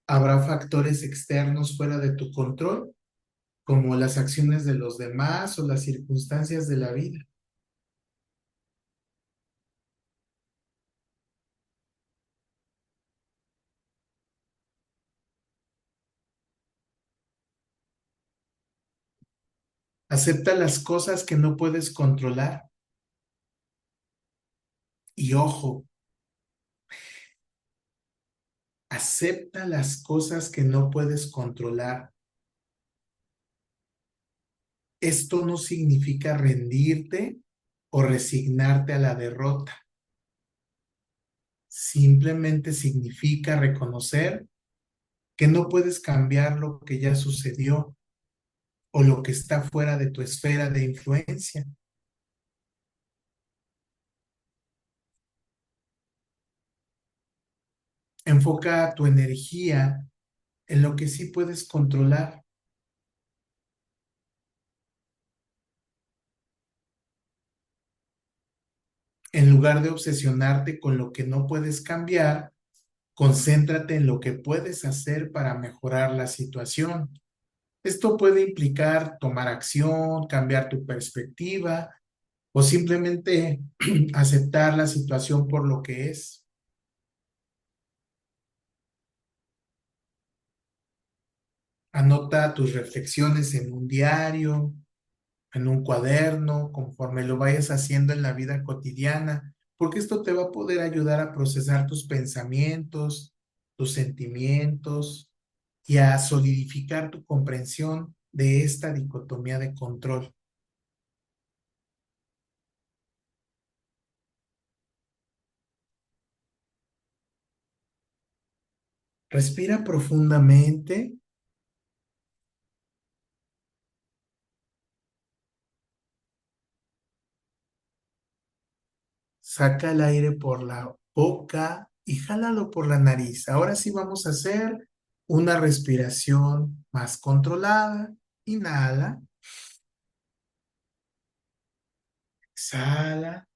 habrá factores externos fuera de tu control, como las acciones de los demás o las circunstancias de la vida. Acepta las cosas que no puedes controlar Y ojo, acepta las cosas que no puedes controlar. Esto no significa rendirte o resignarte a la derrota. Simplemente significa reconocer que no puedes cambiar lo que ya sucedió o lo que está fuera de tu esfera de influencia. Enfoca tu energía en lo que sí puedes controlar. En lugar de obsesionarte con lo que no puedes cambiar, concéntrate en lo que puedes hacer para mejorar la situación. Esto puede implicar tomar acción, cambiar tu perspectiva o simplemente aceptar la situación por lo que es. Anota tus reflexiones en un diario, en un cuaderno, conforme lo vayas haciendo en la vida cotidiana, porque esto te va a poder ayudar a procesar tus pensamientos, tus sentimientos y a solidificar tu comprensión de esta dicotomía de control. Respira profundamente. Saca el aire por la boca y jálalo por la nariz. Ahora sí vamos a hacer una respiración más controlada. Inhala, exhala.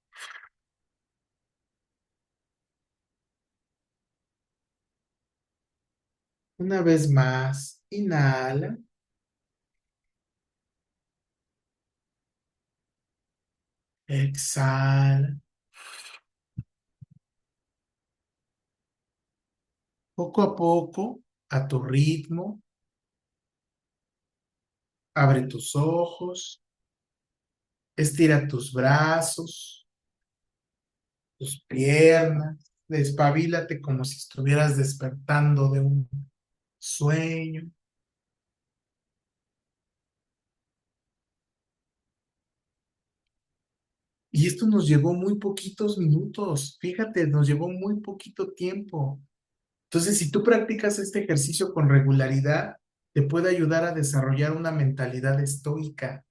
Una vez más, inhala, exhala. Poco a poco, a tu ritmo, abre tus ojos, estira tus brazos, tus piernas, despabilate como si estuvieras despertando de un sueño. Y esto nos llevó muy poquitos minutos, fíjate, nos llevó muy poquito tiempo. Entonces, si tú practicas este ejercicio con regularidad, te puede ayudar a desarrollar una mentalidad estoica.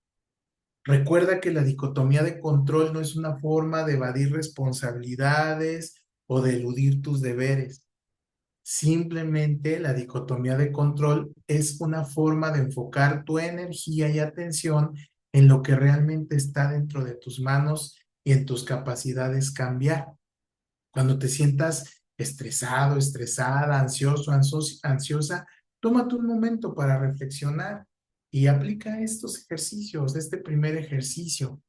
Recuerda que la dicotomía de control no es una forma de evadir responsabilidades o de eludir tus deberes. Simplemente la dicotomía de control es una forma de enfocar tu energía y atención en lo que realmente está dentro de tus manos y en tus capacidades cambiar. Cuando te sientas estresado, estresada, ansiosa, tómate un momento para reflexionar y aplica estos ejercicios, este primer ejercicio.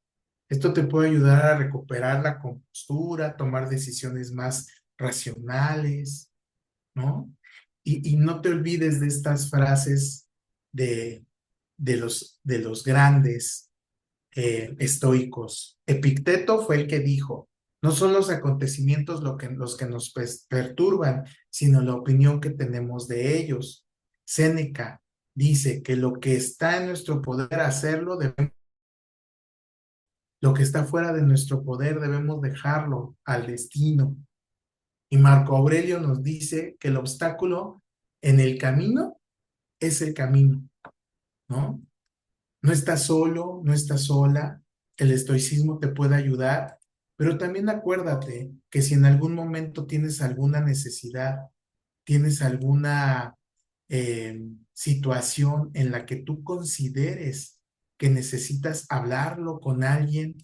Esto te puede ayudar a recuperar la compostura, tomar decisiones más racionales, ¿no? Y no te olvides de estas frases de, de los grandes estoicos. Epicteto fue el que dijo, no son los acontecimientos los que nos perturban, sino la opinión que tenemos de ellos. Séneca dice que lo que está en nuestro poder hacerlo, lo que está fuera de nuestro poder debemos dejarlo al destino. Y Marco Aurelio nos dice que el obstáculo en el camino es el camino, ¿no? No estás solo, no estás sola, el estoicismo te puede ayudar, pero también acuérdate que si en algún momento tienes alguna necesidad, tienes alguna situación en la que tú consideres que necesitas hablarlo con alguien,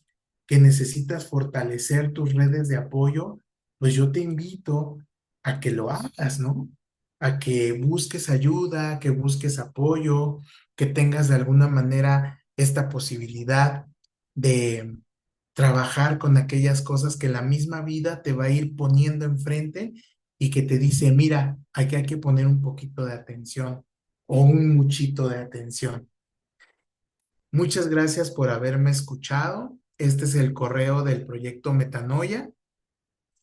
que necesitas fortalecer tus redes de apoyo, pues yo te invito a que lo hagas, ¿no? A que busques ayuda, que busques apoyo, que tengas de alguna manera esta posibilidad de trabajar con aquellas cosas que la misma vida te va a ir poniendo enfrente y que te dice, mira, aquí hay que poner un poquito de atención o un muchito de atención. Muchas gracias por haberme escuchado. Este es el correo del proyecto Metanoia.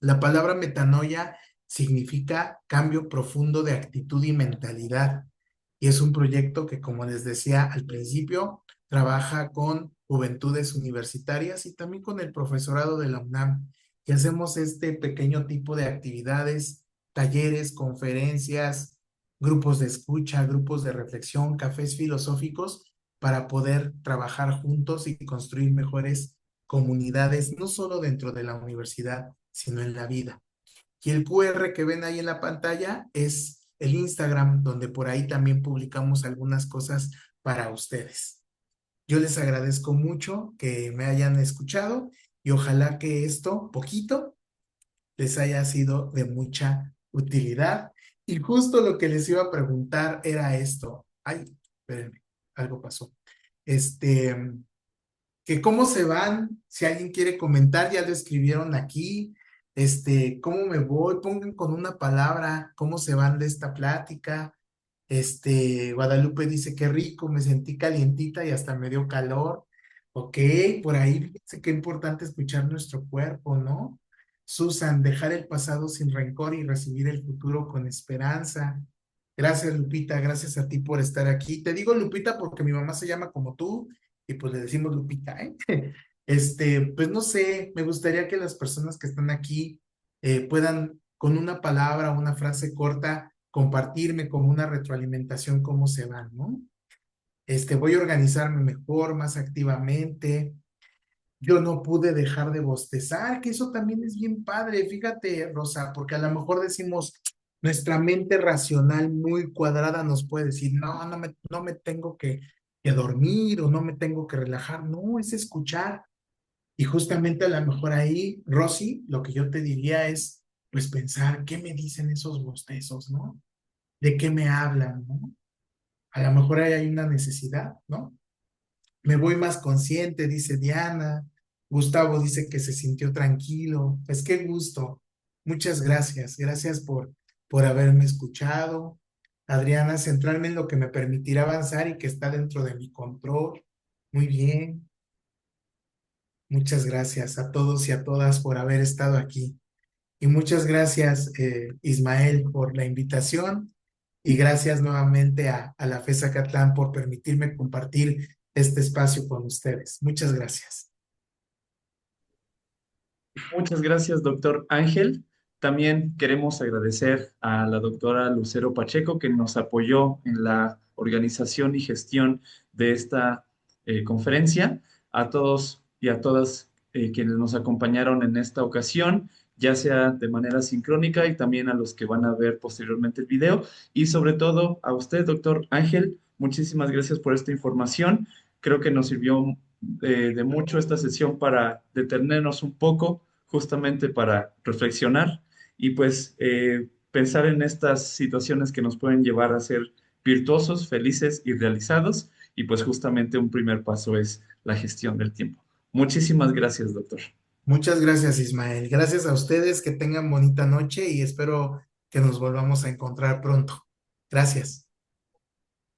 La palabra metanoia significa cambio profundo de actitud y mentalidad. Y es un proyecto que, como les decía al principio, trabaja con juventudes universitarias y también con el profesorado de la UNAM. Y hacemos este pequeño tipo de actividades, talleres, conferencias, grupos de escucha, grupos de reflexión, cafés filosóficos, para poder trabajar juntos y construir mejores comunidades, no solo dentro de la universidad, sino en la vida. Y el QR que ven ahí en la pantalla es el Instagram, donde por ahí también publicamos algunas cosas para ustedes. Yo les agradezco mucho que me hayan escuchado y ojalá que esto, poquito, les haya sido de mucha utilidad. Y justo lo que les iba a preguntar era esto. Ay, espérenme, algo pasó. Este, que cómo se van, si alguien quiere comentar, ya lo escribieron aquí, cómo me voy, pongan con una palabra cómo se van de esta plática. Guadalupe dice, qué rico, me sentí calientita y hasta me dio calor. Ok, por ahí fíjense qué importante escuchar nuestro cuerpo, ¿no? Susan, dejar el pasado sin rencor y recibir el futuro con esperanza. Gracias, Lupita, gracias a ti por estar aquí. Te digo Lupita porque mi mamá se llama como tú y pues le decimos Lupita, ¿eh? Pues no sé, me gustaría que las personas que están aquí puedan con una palabra o una frase corta compartirme como una retroalimentación cómo se van, ¿no? Voy a organizarme mejor, más activamente. Yo no pude dejar de bostezar, que eso también es bien padre, fíjate, Rosa, porque a lo mejor decimos, nuestra mente racional muy cuadrada nos puede decir, no, no me tengo que dormir o no me tengo que relajar, no, es escuchar. Y justamente a lo mejor ahí, Rosy, lo que yo te diría es, pues pensar, ¿qué me dicen esos bostezos, no? ¿De qué me hablan, no? A lo mejor ahí hay una necesidad, ¿no? Me voy más consciente, dice Diana. Gustavo dice que se sintió tranquilo. Pues qué gusto. Muchas gracias. Gracias por haberme escuchado. Adriana, centrarme en lo que me permitirá avanzar y que está dentro de mi control. Muy bien. Muchas gracias a todos y a todas por haber estado aquí. Y muchas gracias, Ismael, por la invitación. Y gracias nuevamente a la FES Acatlán por permitirme compartir este espacio con ustedes. Muchas gracias. Muchas gracias, doctor Ángel. También queremos agradecer a la doctora Lucero Pacheco que nos apoyó en la organización y gestión de esta conferencia. A todos y a todas quienes nos acompañaron en esta ocasión, ya sea de manera sincrónica y también a los que van a ver posteriormente el video. Y sobre todo a usted, doctor Ángel, muchísimas gracias por esta información. Creo que nos sirvió de mucho esta sesión para detenernos un poco justamente para reflexionar y pues pensar en estas situaciones que nos pueden llevar a ser virtuosos, felices y realizados. Y pues justamente un primer paso es la gestión del tiempo. Muchísimas gracias, doctor. Muchas gracias, Ismael. Gracias a ustedes, que tengan bonita noche y espero que nos volvamos a encontrar pronto. Gracias.